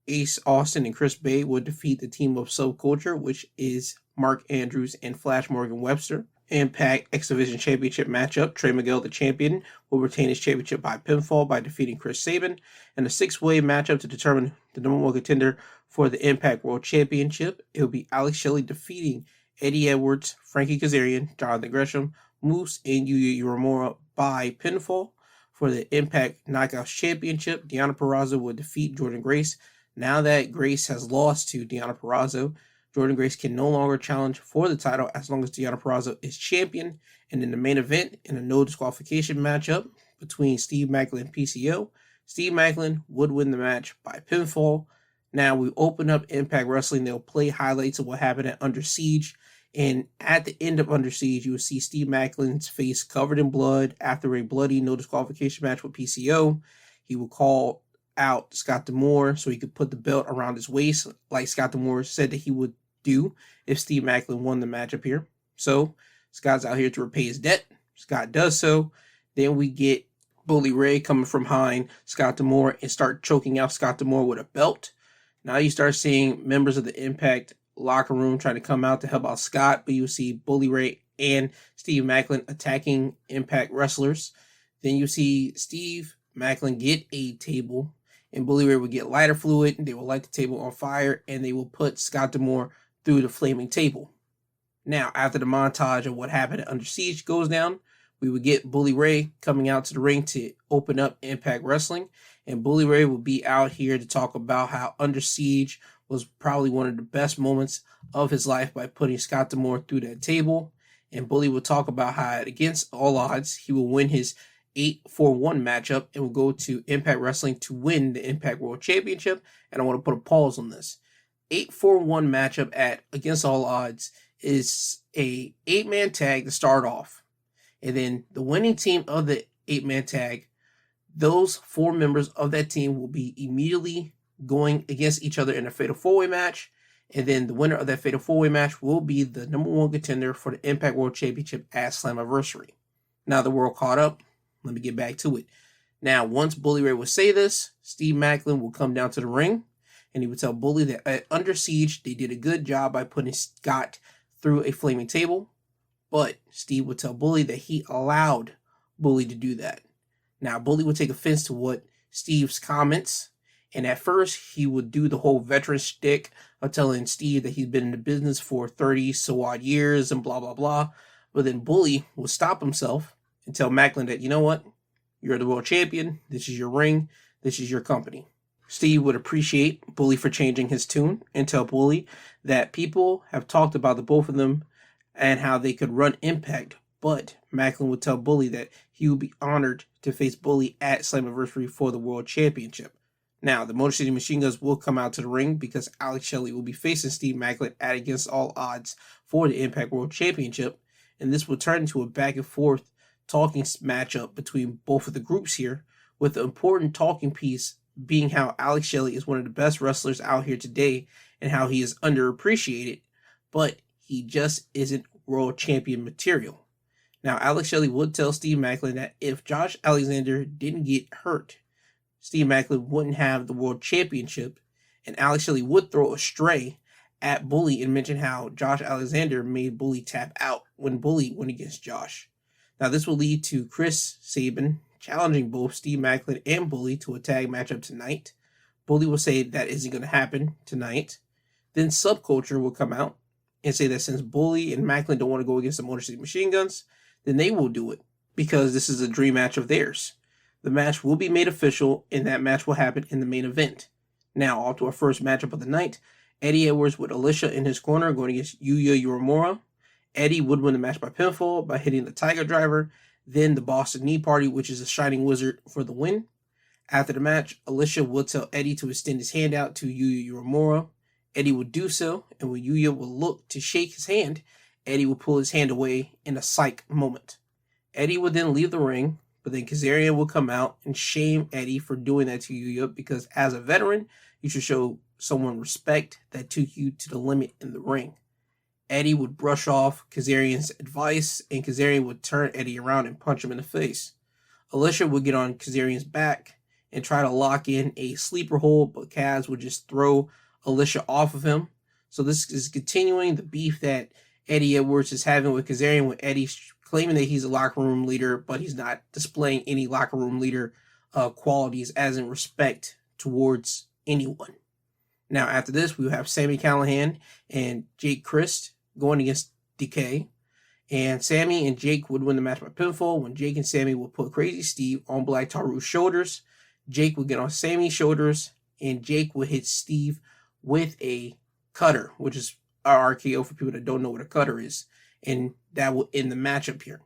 Ace Austin and Chris Bay would defeat the team of Subculture, which is Mark Andrews and Flash Morgan Webster. Impact X Division Championship matchup, Trey Miguel, the champion, will retain his championship by pinfall by defeating Chris Sabin. And a six-way matchup to determine the number one contender for the Impact World Championship. It will be Alex Shelley defeating Eddie Edwards, Frankie Kazarian, Jonathan Gresham, Moose, and Yuya Uemura by pinfall. For the Impact Knockouts Championship, Deonna Purrazzo will defeat Jordynne Grace. Now that Grace has lost to Deonna Purrazzo, Jordynne Grace can no longer challenge for the title as long as Deonna Purrazzo is champion. And in the main event, in a no disqualification matchup between Steve Maclin and PCO, Steve Maclin would win the match by pinfall. Now we open up Impact Wrestling. They'll play highlights of what happened at Under Siege. And at the end of Under Siege, you will see Steve Maclin's face covered in blood after a bloody no disqualification match with PCO. He will call out Scott D'Amore so he could put the belt around his waist like Scott D'Amore said that he would do if Steve Maclin won the matchup here. So Scott's out here to repay his debt. Scott does so. Then we get Bully Ray coming from behind Scott D'Amore and start choking out Scott D'Amore with a belt. Now you start seeing members of the Impact locker room trying to come out to help out Scott, but you see Bully Ray and Steve Maclin attacking Impact wrestlers. Then you see Steve Maclin get a table, and Bully Ray would get lighter fluid, and they will light the table on fire, and they will put Scott D'Amore through the flaming table. Now, after the montage of what happened at Under Siege goes down, we would get Bully Ray coming out to the ring to open up Impact Wrestling, and Bully Ray will be out here to talk about how Under Siege was probably one of the best moments of his life by putting Scott D'Amore through that table. And Bully will talk about how, against all odds, he will win his 8-4-1 matchup and will go to Impact Wrestling to win the Impact World Championship. And I want to put a pause on this. 8-4-1 matchup at Against All Odds is a 8-man tag to start off. And then the winning team of the 8-man tag, those 4 members of that team will be immediately going against each other in a fatal 4-way match. And then the winner of that fatal 4-way match will be the number one contender for the Impact World Championship at Slammiversary. Now the world caught up. Let me get back to it. Now, once Bully Ray would say this, Steve Maclin will come down to the ring, and he would tell Bully that at Under Siege, they did a good job by putting Scott through a flaming table. But Steve would tell Bully that he allowed Bully to do that. Now, Bully would take offense to what Steve's comments. And at first, he would do the whole veteran shtick of telling Steve that he'd been in the business for 30-so-odd years and blah, blah, blah. But then Bully would stop himself and tell Maclin that, you know what? You're the world champion. This is your ring. This is your company. Steve would appreciate Bully for changing his tune and tell Bully that people have talked about the both of them and how they could run Impact. But Maclin would tell Bully that he would be honored to face Bully at Slammiversary for the World Championship. Now, the Motor City Machine Guns will come out to the ring because Alex Shelley will be facing Steve Maclin at Against All Odds for the Impact World Championship. And this will turn into a back and forth talking matchup between both of the groups here, with the important talking piece being how Alex Shelley is one of the best wrestlers out here today and how he is underappreciated, but he just isn't world champion material. Now, Alex Shelley would tell Steve Maclin that if Josh Alexander didn't get hurt, Steve Maclin wouldn't have the world championship, and Alex Shelley would throw a stray at Bully and mention how Josh Alexander made Bully tap out when Bully went against Josh. Now, this will lead to Chris Sabin challenging both Steve Maclin and Bully to a tag matchup tonight. Bully will say that isn't going to happen tonight. Then Subculture will come out and say that since Bully and Maclin don't want to go against the Motor City Machine Guns, then they will do it because this is a dream match of theirs. The match will be made official, and that match will happen in the main event. Now, off to our first matchup of the night. Eddie Edwards with Alicia in his corner going against Yuya Uemura. Eddie would win the match by pinfall by hitting the Tiger Driver, then the Boston Knee Party, which is a Shining Wizard, for the win. After the match, Alicia would tell Eddie to extend his hand out to Yuya Uemura. Eddie would do so, and when Yuya would look to shake his hand, Eddie would pull his hand away in a psych moment. Eddie would then leave the ring, but then Kazarian will come out and shame Eddie for doing that to you, because as a veteran, you should show someone respect that took you to the limit in the ring. Eddie would brush off Kazarian's advice, and Kazarian would turn Eddie around and punch him in the face. Alicia would get on Kazarian's back and try to lock in a sleeper hold, but Kaz would just throw Alicia off of him. So this is continuing the beef that Eddie Edwards is having with Kazarian, with Eddie claiming that he's a locker room leader, but he's not displaying any locker room leader qualities as in respect towards anyone. Now, after this, we have Sami Callihan and Jake Crist going against Decay. And Sami and Jake would win the match by pinfall when Jake and Sami would put Crazy Steve on Black Taru's shoulders. Jake would get on Sami's shoulders, and Jake would hit Steve with a cutter, which is our RKO for people that don't know what a cutter is. And that will end the matchup here.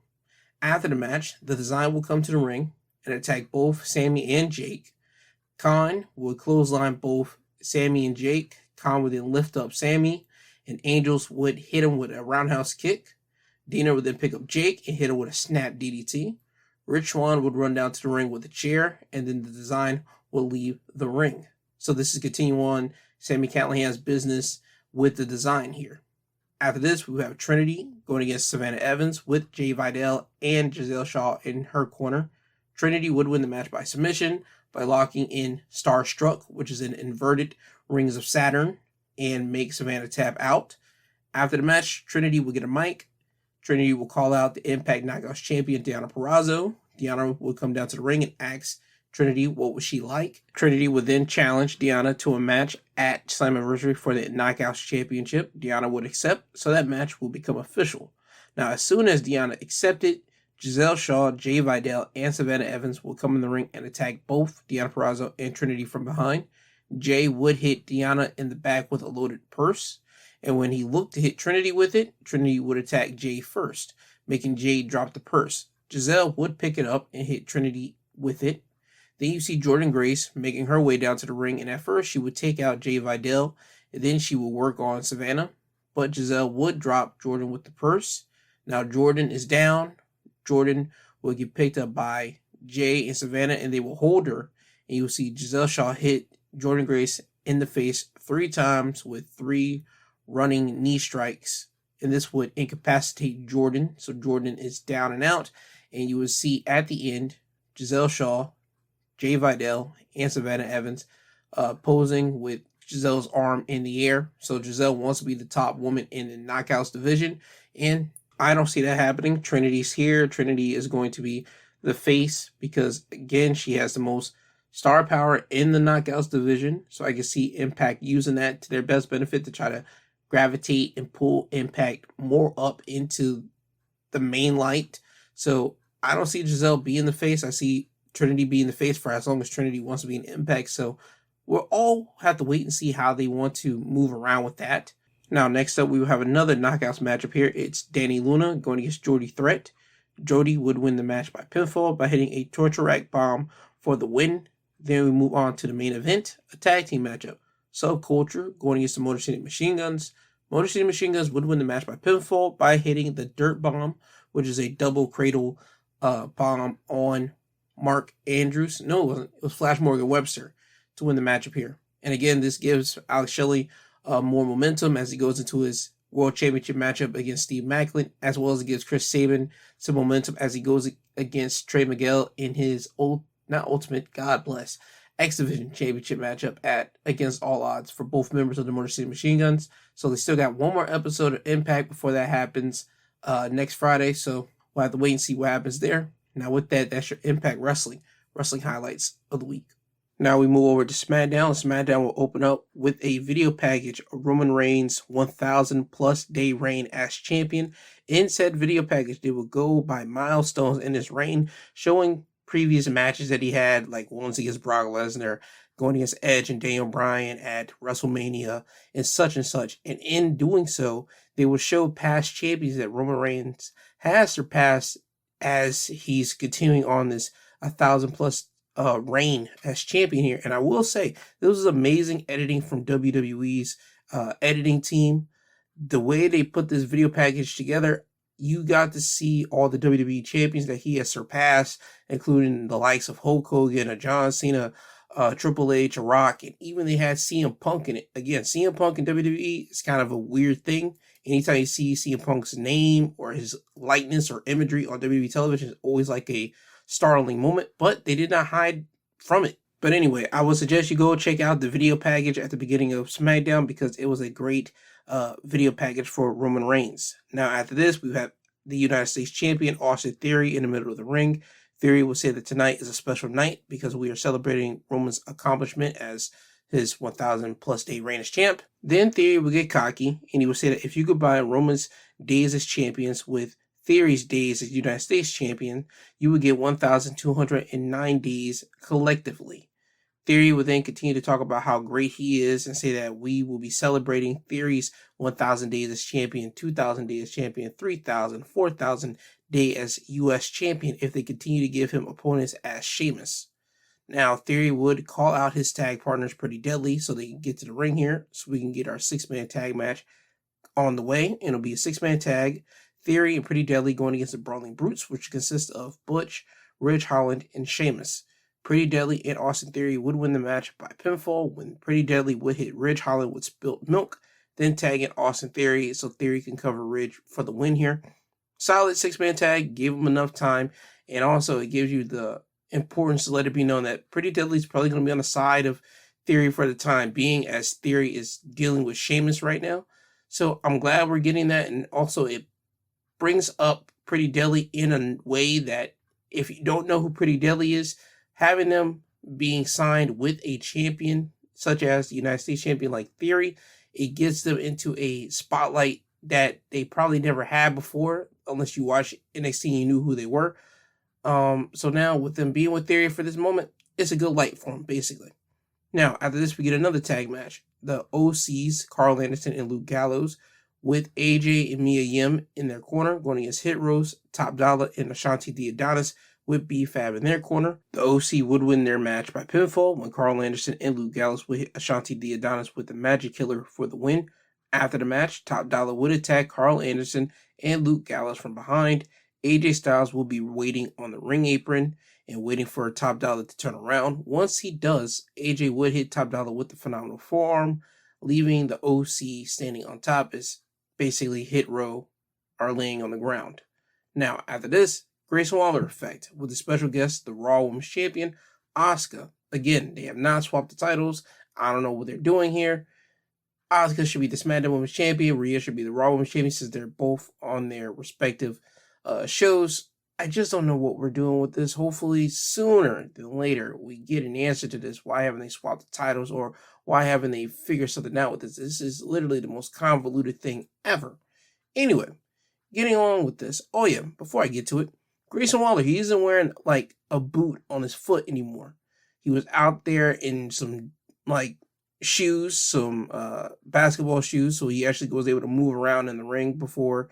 After the match, the Design will come to the ring and attack both Sami and Jake. Khan would clothesline both Sami and Jake. Khan would then lift up Sami, and Angels would hit him with a roundhouse kick. Dina would then pick up Jake and hit him with a snap DDT. Rich Swann would run down to the ring with a chair, and then the Design will leave the ring. So this is continuing on Sami Callihan's business with the Design here. After this, we have Trinity going against Savannah Evans with Jay Vidal and Giselle Shaw in her corner. Trinity would win the match by submission by locking in Starstruck, which is an inverted Rings of Saturn, and make Savannah tap out. After the match, Trinity will get a mic. Trinity will call out the Impact Knockouts champion, Deonna Purrazzo. Deonna will come down to the ring and ask Trinity what was she like. Trinity would then challenge Deonna to a match at Slammiversary for the Knockouts Championship. Deonna would accept, so that match will become official. Now, as soon as Deonna accepted, Giselle Shaw, Jay Vidal, and Savannah Evans will come in the ring and attack both Deonna Purrazzo and Trinity from behind. Jay would hit Deonna in the back with a loaded purse, and when he looked to hit Trinity with it, Trinity would attack Jay first, making Jay drop the purse. Giselle would pick it up and hit Trinity with it. Then you see Jordynne Grace making her way down to the ring, and at first she would take out Jay Vidal, and then she would work on Savannah, but Giselle would drop Jordynne with the purse. Now Jordynne is down. Jordynne will get picked up by Jay and Savannah, and they will hold her, and you'll see Giselle Shaw hit Jordynne Grace in the face 3 times with 3 running knee strikes, and this would incapacitate Jordynne, so Jordynne is down and out, and you will see at the end Giselle Shaw, Jay Vidal, and Savannah Evans posing with Giselle's arm in the air. So Giselle wants to be the top woman in the Knockouts division, and I don't see that happening. Trinity's here. Trinity is going to be the face because, again, she has the most star power in the Knockouts division. So I can see Impact using that to their best benefit to try to gravitate and pull Impact more up into the main light. So I don't see Giselle being the face. I see Trinity being the face for as long as Trinity wants to be an Impact. So we'll all have to wait and see how they want to move around with that. Now, next up, we will have another Knockouts matchup here. It's Danny Luna going against Jody Threat. Jody would win the match by pinfall by hitting a torture rack bomb for the win. Then we move on to the main event, a tag team matchup. Subculture going against the Motor City Machine Guns. Motor City Machine Guns would win the match by pinfall by hitting the Dirt Bomb, which is a double cradle bomb on Mark Andrews. No, it wasn't. It was Flash Morgan Webster to win the matchup here. And again, this gives Alex Shelley more momentum as he goes into his World Championship matchup against Steve Macklin, as well as it gives Chris Sabin some momentum as he goes against Trey Miguel in his X Division Championship matchup against All Odds for both members of the Motor City Machine Guns. So they still got one more episode of Impact before that happens next Friday. So we'll have to wait and see what happens there. Now with that, that's your Impact Wrestling highlights of the week. Now we move over to SmackDown. SmackDown will open up with a video package of Roman Reigns' 1,000 plus day reign as champion. In said video package, they will go by milestones in his reign, showing previous matches that he had, like ones against Brock Lesnar, going against Edge and Daniel Bryan at WrestleMania, and such and such. And in doing so, they will show past champions that Roman Reigns has surpassed as he's continuing on this 1,000 plus reign as champion here. And I will say, this was amazing editing from WWE's editing team. The way they put this video package together, you got to see all the WWE champions that he has surpassed, including the likes of Hulk Hogan, a John Cena, Triple H, a Rock, and even they had CM Punk in it. Again, CM Punk in WWE is kind of a weird thing. Anytime you see CM Punk's name or his likeness or imagery on WWE television, it's always like a startling moment, but they did not hide from it. But anyway, I would suggest you go check out the video package at the beginning of SmackDown because it was a great video package for Roman Reigns. Now, after this, we have the United States Champion, Austin Theory, in the middle of the ring. Theory will say that tonight is a special night because we are celebrating Roman's accomplishment as his 1,000 plus day reign as champ. Then Theory will get cocky and he will say that if you combine Roman's days as champions with Theory's days as United States champion, you would get 1,209 days collectively. Theory will then continue to talk about how great he is and say that we will be celebrating Theory's 1,000 days as champion, 2,000 days as champion, 3,000, 4,000 day as U.S. champion if they continue to give him opponents as Sheamus. Now, Theory would call out his tag partners Pretty Deadly so they can get to the ring here so we can get our 6-man tag match on the way. And it'll be a 6-man tag. Theory and Pretty Deadly going against the Brawling Brutes, which consists of Butch, Ridge Holland, and Sheamus. Pretty Deadly and Austin Theory would win the match by pinfall when Pretty Deadly would hit Ridge Holland with spilt milk, then tag in Austin Theory so Theory can cover Ridge for the win here. Solid 6-man tag, gave him enough time, and also it gives you the importance to let it be known that Pretty Deadly is probably going to be on the side of Theory for the time being, as Theory is dealing with Sheamus right now. So I'm glad we're getting that, and also it brings up Pretty Deadly in a way that if you don't know who Pretty Deadly is, having them being signed with a champion such as the United States champion like Theory, it gets them into a spotlight that they probably never had before, unless you watch NXT and you knew who they were. So now with them being with Theory for this moment, it's a good light for them, basically. Now, after this, we get another tag match. The OCs, Carl Anderson and Luke Gallows, with AJ and Mia Yim in their corner, going against Hit Rose, Top Dollar, and Ashanti the Adonis, with B-Fab in their corner. The OC would win their match by pinfall when Carl Anderson and Luke Gallows would hit Ashanti the Adonis with the Magic Killer for the win. After the match, Top Dollar would attack Carl Anderson and Luke Gallows from behind. AJ Styles will be waiting on the ring apron and waiting for Top Dollar to turn around. Once he does, AJ would hit Top Dollar with the phenomenal forearm, leaving the OC standing on top as basically Hit Row are laying on the ground. Now, after this, Grayson Waller effect with the special guest, the Raw Women's Champion, Asuka. Again, they have not swapped the titles. I don't know what they're doing here. Asuka should be the SmackDown Women's Champion. Rhea should be the Raw Women's Champion since they're both on their respective shows. I just don't know what we're doing with this. Hopefully, sooner than later, we get an answer to this. Why haven't they swapped the titles, or why haven't they figured something out with this? This is literally the most convoluted thing ever. Anyway, getting on with this. Oh yeah, before I get to it, Grayson Waller, he isn't wearing like a boot on his foot anymore. He was out there in some like shoes, some basketball shoes, so he actually was able to move around in the ring before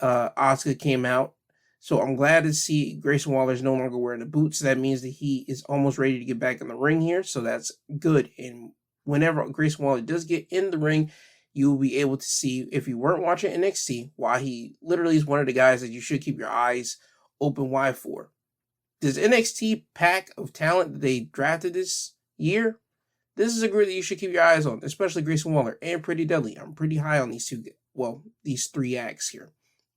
Asuka came out. So I'm glad to see Grayson Waller is no longer wearing the boots. That means that he is almost ready to get back in the ring here, so that's good. And whenever Grayson Waller does get in the ring, you will be able to see, if you weren't watching NXT, why he literally is one of the guys that you should keep your eyes open wide for. This NXT pack of talent that they drafted this year, this is a group that you should keep your eyes on, especially Grayson Waller and Pretty Deadly. I'm pretty high on these these three acts here.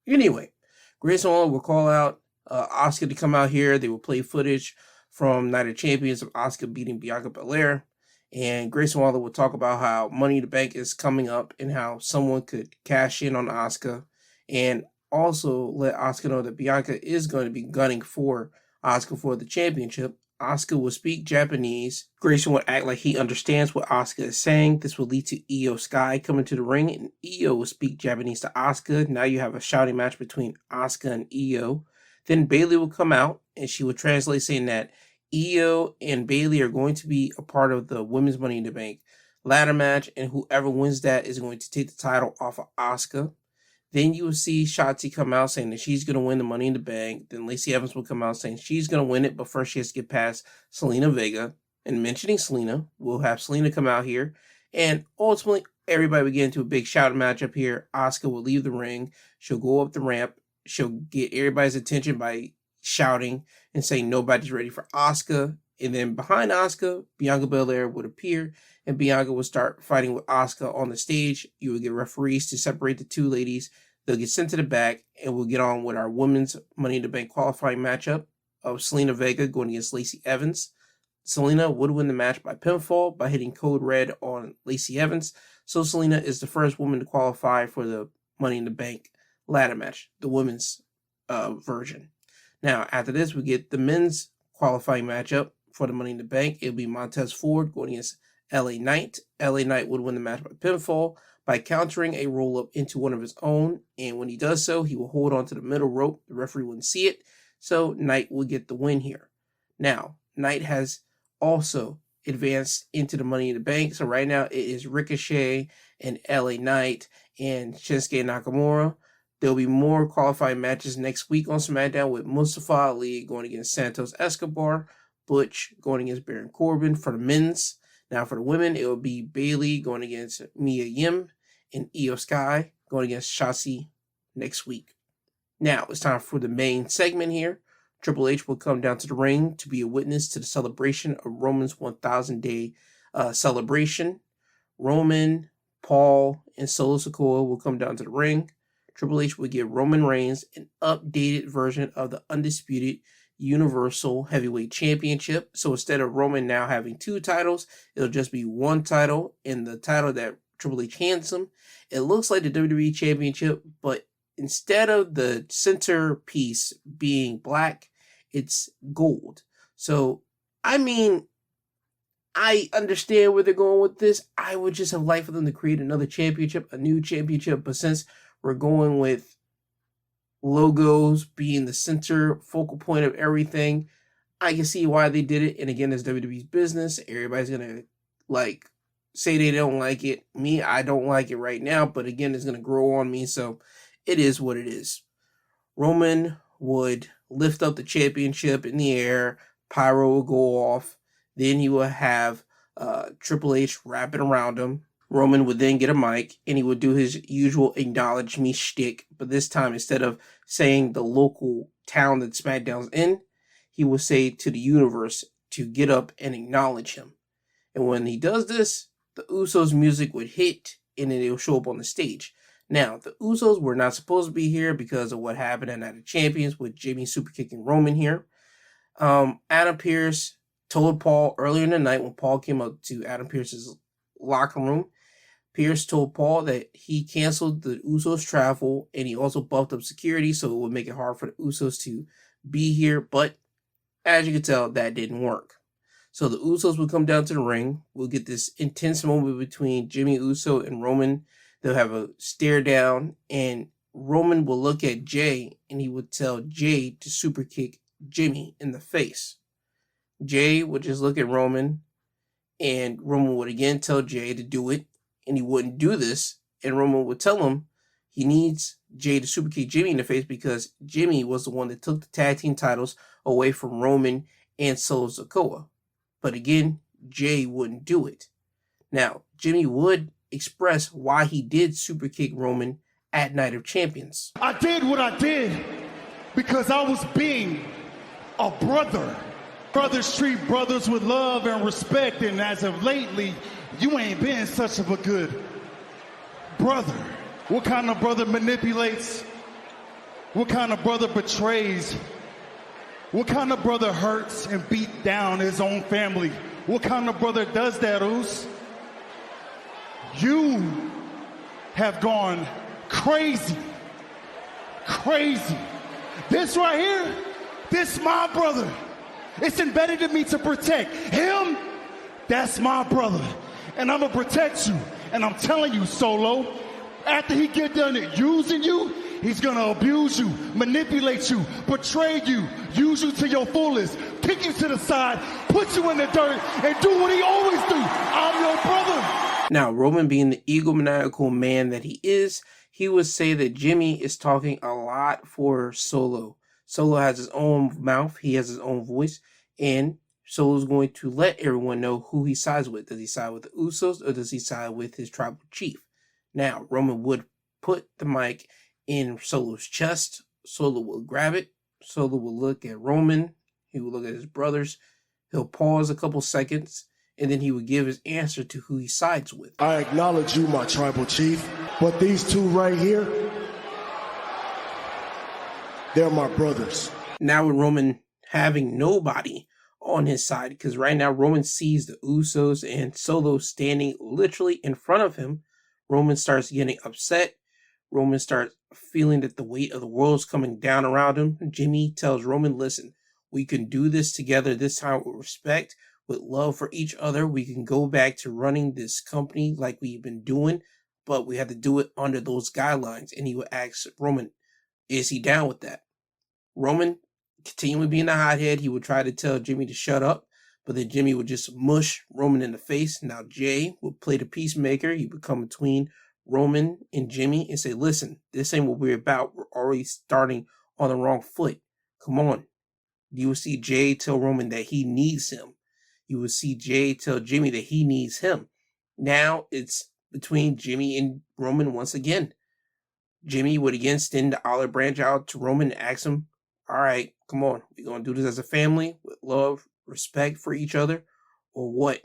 Anyway, Grayson Waller will call out Asuka to come out here. They will play footage from Night of Champions of Asuka beating Bianca Belair. And Grayson Waller will talk about how Money in the Bank is coming up and how someone could cash in on Asuka. And also let Asuka know that Bianca is going to be gunning for Asuka for the championship. Asuka will speak Japanese. Grayson will act like he understands what Asuka is saying. This will lead to Io Sky coming to the ring, and Io will speak Japanese to Asuka. Now you have a shouting match between Asuka and Io. Then Bayley will come out, and she will translate saying that Io and Bayley are going to be a part of the Women's Money in the Bank ladder match, and whoever wins that is going to take the title off of Asuka. Then you will see Shotzi come out saying that she's going to win the Money in the Bank. Then Lacey Evans will come out saying she's going to win it, but first she has to get past Selena Vega. And mentioning Selena, we'll have Selena come out here. And ultimately, everybody will get into a big shout match up here. Asuka will leave the ring. She'll go up the ramp. she'll get everybody's attention by shouting and saying nobody's ready for Asuka. And then behind Asuka, Bianca Belair would appear, and Bianca would start fighting with Asuka on the stage. You would get referees to separate the two ladies. They'll get sent to the back, and we'll get on with our women's Money in the Bank qualifying matchup of Selena Vega going against Lacey Evans. Selena would win the match by pinfall by hitting Code Red on Lacey Evans. So Selena is the first woman to qualify for the Money in the Bank ladder match, the women's version. Now, after this, we get the men's qualifying matchup for the Money in the Bank. It'll be Montez Ford going against LA Knight. LA Knight would win the match by pinfall by countering a roll-up into one of his own. And when he does so, he will hold on to the middle rope. The referee wouldn't see it. So Knight will get the win here. Now, Knight has also advanced into the Money in the Bank. So right now it is Ricochet and LA Knight and Shinsuke Nakamura. There'll be more qualifying matches next week on SmackDown with Mustafa Ali going against Santos Escobar, Butch going against Baron Corbin for the men's. Now for the women, it will be Bayley going against Mia Yim and Io Sky going against Shotzi next week. Now it's time for the main segment here. Triple H will come down to the ring to be a witness to the celebration of Roman's 1,000-day celebration. Roman, Paul, and Solo Sikoa will come down to the ring. Triple H will give Roman Reigns an updated version of the undisputed Universal Heavyweight Championship. So instead of Roman now having 2 titles, it'll just be 1 title, and the title that Triple H hands him, it looks like the WWE Championship, but instead of the centerpiece being black, it's gold. So, I mean, I understand where they're going with this. I would just have liked for them to create another championship, a new championship. But since we're going with logos being the center focal point of everything, I can see why they did it. And again, it's WWE's business. Everybody's going to, say they don't like it. Me, I don't like it right now. But again, it's going to grow on me. So, it is what it is. Roman would lift up the championship in the air. Pyro will go off. Then you will have Triple H wrap it around him. Roman would then get a mic, and he would do his usual acknowledge me shtick. But this time, instead of saying the local town that SmackDown's in, he will say to the universe to get up and acknowledge him. And when he does this, the Usos music would hit, and then it will show up on the stage. Now, the Usos were not supposed to be here because of what happened at Night of Champions with Jimmy superkicking Roman here. Adam Pearce told Paul earlier in the night when Paul came up to Adam Pearce's locker room, Pearce told Paul that he canceled the Usos' travel and he also buffed up security so it would make it hard for the Usos to be here. But as you can tell, that didn't work. So the Usos will come down to the ring. We'll get this intense moment between Jimmy Uso and Roman. They'll have a stare down, and Roman will look at Jay, and he would tell Jay to super kick Jimmy in the face. Jay would just look at Roman, and Roman would again tell Jay to do it, and he wouldn't do this, and Roman would tell him he needs Jay to super kick Jimmy in the face because Jimmy was the one that took the tag team titles away from Roman and Solo Sikoa. But again, Jay wouldn't do it. Now, Jimmy would express why he did super kick Roman at Night of Champions. I did what I did because I was being a brother. Brothers treat brothers with love and respect, and as of lately, you ain't been such of a good brother. What kind of brother manipulates? What kind of brother betrays? What kind of brother hurts and beat down his own family? What kind of brother does that, Oos? You have gone crazy. Crazy. This right here, this my brother. It's embedded in me to protect him. That's my brother. And I'm going to protect you. And I'm telling you, Solo, after he get done using you, he's going to abuse you, manipulate you, betray you, use you to your fullest, kick you to the side, put you in the dirt, and do what he always do. I'm your brother. Now, Roman, being the egomaniacal man that he is, he would say that Jimmy is talking a lot for Solo. Solo has his own mouth, he has his own voice, and Solo's going to let everyone know who he sides with. Does he side with the Usos or does he side with his tribal chief? Now, Roman would put the mic in Solo's chest Solo will grab it. Solo will look at Roman. He will look at his brothers. He'll pause a couple seconds, and then he would give his answer to who he sides with. I acknowledge you, my tribal chief, but these two right here, they're my brothers. Now with Roman having nobody on his side, because right now Roman sees the Usos and Solo standing literally in front of him, Roman starts getting upset. Roman starts feeling that the weight of the world is coming down around him. Jimmy tells Roman, listen, we can do this together this time with respect, with love for each other. We can go back to running this company like we've been doing, but we have to do it under those guidelines. And he would ask Roman, is he down with that? Roman, continually being a hothead, he would try to tell Jimmy to shut up, but then Jimmy would just mush Roman in the face. Now Jay would play the peacemaker. He would come between Roman and Jimmy and say, listen, this ain't what we're about. We're already starting on the wrong foot. Come on. You will see Jay tell Roman that he needs him. You will see Jay tell Jimmy that he needs him. Now it's between Jimmy and Roman once again. Jimmy would again extend the olive branch out to Roman and ask him, all right, come on. We're going to do this as a family with love, respect for each other, or what?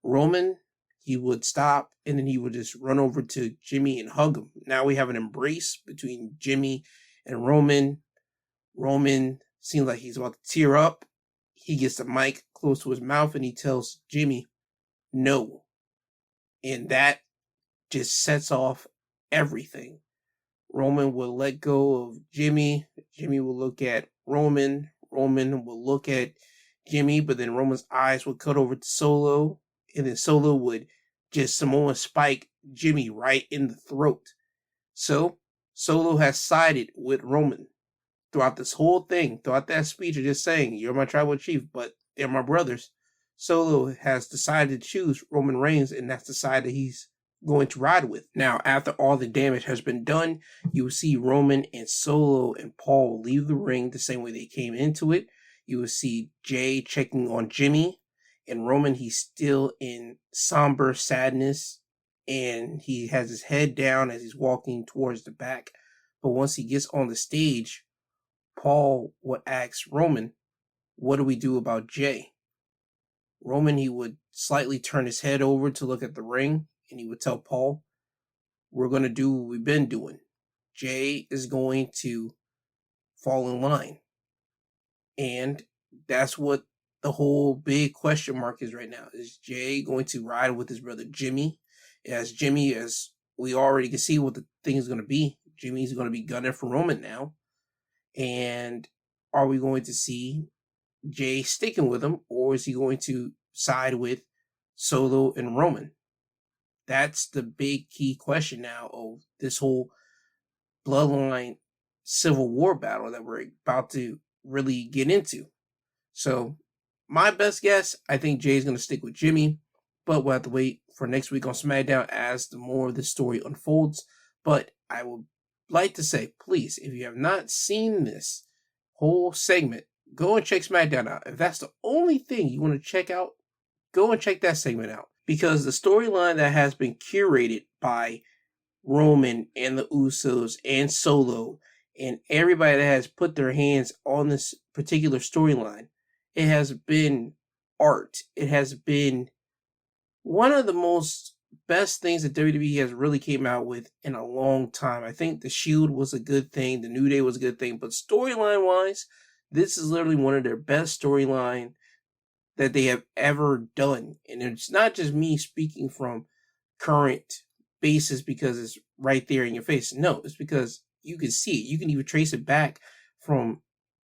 Roman, he would stop and then he would just run over to Jimmy and hug him. Now we have an embrace between Jimmy and Roman. Roman seems like he's about to tear up. He gets the mic close to his mouth and he tells Jimmy, no. And that just sets off everything. Roman will let go of Jimmy. Jimmy will look at Roman. Roman will look at Jimmy, but then Roman's eyes would cut over to Solo. And then Solo would just Samoa spike Jimmy right in the throat. So Solo has sided with Roman throughout this whole thing, throughout that speech of just saying, you're my tribal chief, but they're my brothers. Solo has decided to choose Roman Reigns, and that's the side that he's going to ride with. Now, after all the damage has been done, you will see Roman and Solo and Paul leave the ring the same way they came into it. You will see Jay checking on Jimmy, and Roman, he's still in somber sadness, and he has his head down as he's walking towards the back. But once he gets on the stage, Paul would ask Roman, what do we do about Jay? Roman, he would slightly turn his head over to look at the ring, and he would tell Paul, we're going to do what we've been doing. Jay is going to fall in line. And that's what the whole big question mark is right now. Is Jay going to ride with his brother Jimmy? As we already can see what the thing is going to be. Jimmy's going to be gunning for Roman now. And are we going to see Jay sticking with him, or is he going to side with Solo and Roman? That's the big key question now of this whole bloodline civil war battle that we're about to really get into. So my best guess, I think Jay's going to stick with Jimmy, but we'll have to wait for next week on SmackDown as the more of the story unfolds. But I would like to say, please, if you have not seen this whole segment, go and check SmackDown out. If that's the only thing you want to check out, go and check that segment out. Because the storyline that has been curated by Roman and the Usos and Solo and everybody that has put their hands on this particular storyline, it has been art. It has been one of the most best things that WWE has really came out with in a long time. I think the Shield was a good thing. The New Day was a good thing. But storyline-wise, this is literally one of their best storyline that they have ever done. And it's not just me speaking from current basis because it's right there in your face. No, it's because you can see it. You can even trace it back from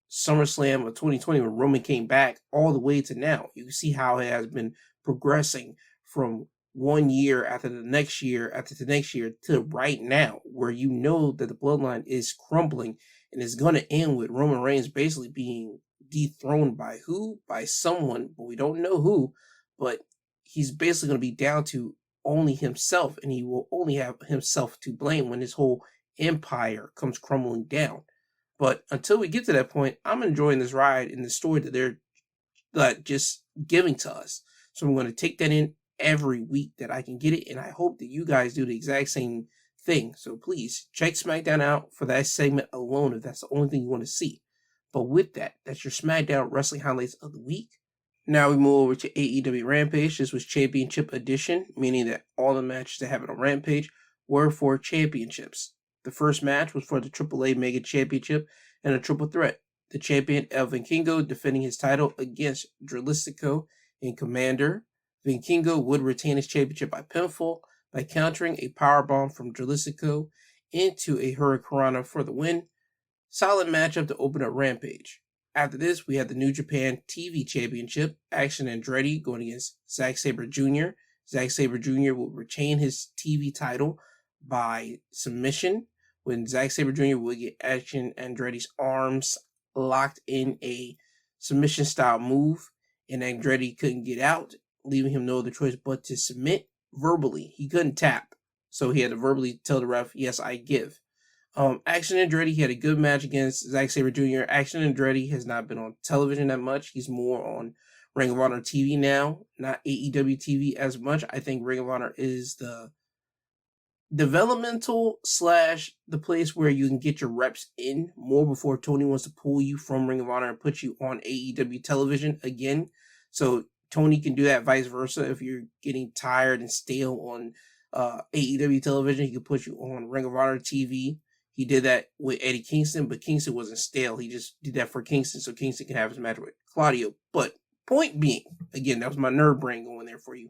SummerSlam of 2020 when Roman came back all the way to now. You can see how it has been progressing from 1 year after the next year after the next year to right now, where you know that the bloodline is crumbling and is going to end with Roman Reigns basically being dethroned by who? By someone, but we don't know who, but he's basically going to be down to only himself, and he will only have himself to blame when his whole empire comes crumbling down. But until we get to that point, I'm enjoying this ride and the story that they're just giving to us. So I'm going to take that in every week that I can get it, and I hope that you guys do the exact same thing. So please check Smackdown out for that segment alone if that's the only thing you want to see. But with that, that's your Smackdown wrestling highlights of the week. Now we move over to AEW Rampage. This was Championship Edition, meaning that all the matches that happened on Rampage were for championships. The first match was for the AAA Mega Championship and a triple threat. The champion, El Vikingo, defending his title against Dralistico and Commander. Vikingo would retain his championship by pinfall by countering a powerbomb from Dralistico into a Hurricanrana for the win. Solid matchup to open up Rampage. After this, we had the New Japan TV Championship, Action Andretti going against Zack Sabre Jr. Zack Sabre Jr. will retain his TV title by submission when Zack Sabre Jr. will get Action Andretti's arms locked in a submission-style move, and Andretti couldn't get out, leaving him no other choice but to submit verbally. He couldn't tap, so he had to verbally tell the ref, yes, I give. Action Andretti, he had a good match against Zack Sabre Jr. Action Andretti has not been on television that much. He's more on Ring of Honor TV now, not AEW TV as much. I think Ring of Honor is the developmental / the place where you can get your reps in more before Tony wants to pull you from Ring of Honor and put you on AEW television again. So Tony can do that vice versa. If you're getting tired and stale on AEW television, he can put you on Ring of Honor TV. He did that with Eddie Kingston, but Kingston wasn't stale. He just did that for Kingston so Kingston can have his match with Claudio. But point being, again, that was my nerd brain going there for you.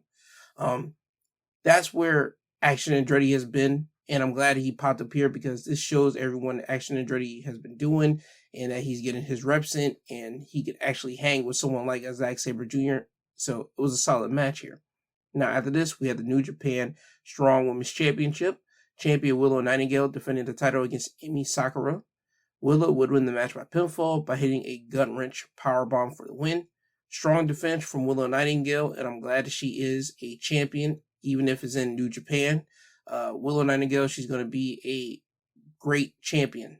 That's where Action Andretti has been, and I'm glad he popped up here because this shows everyone that Action Andretti has been doing and that he's getting his reps in and he could actually hang with someone like Zack Sabre Jr. So it was a solid match here. Now after this, we had the New Japan Strong Women's Championship. Champion Willow Nightingale defending the title against Emi Sakura. Willow would win the match by pinfall by hitting a gut-wrench powerbomb for the win. Strong defense from Willow Nightingale, and I'm glad that she is a champion, even if it's in New Japan. Willow Nightingale, she's going to be a great champion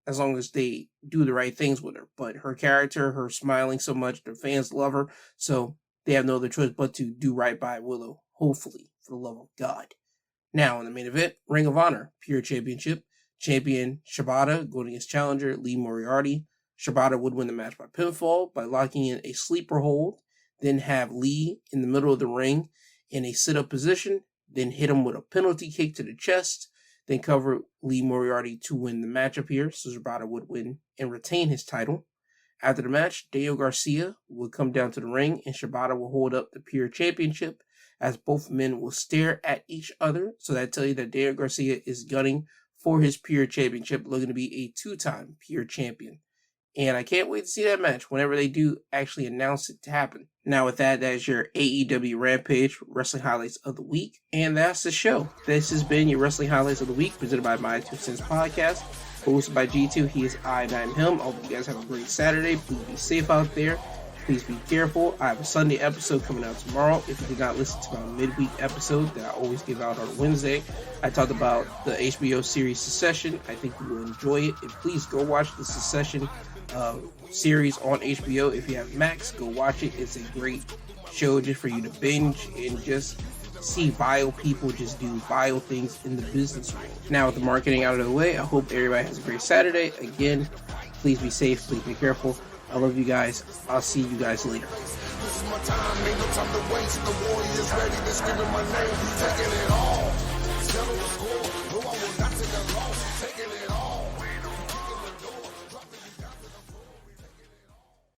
as long as they do the right things with her. But her character, her smiling so much, their fans love her, so they have no other choice but to do right by Willow, hopefully, for the love of God. Now, in the main event, Ring of Honor Pure Championship. Champion Shibata going against challenger Lee Moriarty. Shibata would win the match by pinfall by locking in a sleeper hold, then have Lee in the middle of the ring in a sit-up position, then hit him with a penalty kick to the chest, then cover Lee Moriarty to win the matchup here, so Shibata would win and retain his title. After the match, Daniel Garcia would come down to the ring and Shibata will hold up the Pure Championship as both men will stare at each other. So that tells you that Daniel Garcia is gunning for his Pure Championship, looking to be a 2-time Pure Champion. And I can't wait to see that match whenever they do actually announce it to happen. Now with that, that is your AEW Rampage Wrestling Highlights of the Week. And that's the show. This has been your Wrestling Highlights of the Week, presented by My 2 Cents Podcast, hosted by G2. He is I, and I'm him. I hope you guys have a great Saturday. Please be safe out there. Please be careful. I have a Sunday episode coming out tomorrow. If you did not listen to my midweek episode that I always give out on Wednesday, I talked about the HBO series Succession. I think you will enjoy it. And please go watch the Succession series on HBO. If you have Max, go watch it. It's a great show just for you to binge and just see vile people just do vile things in the business world. Now with the marketing out of the way, I hope everybody has a great Saturday. Again, please be safe. Please be careful. I love you guys. I'll see you guys later. This is my time, ain't no time to waste. The Warriors ready, they're screaming my name. Taking it all. Settle the score.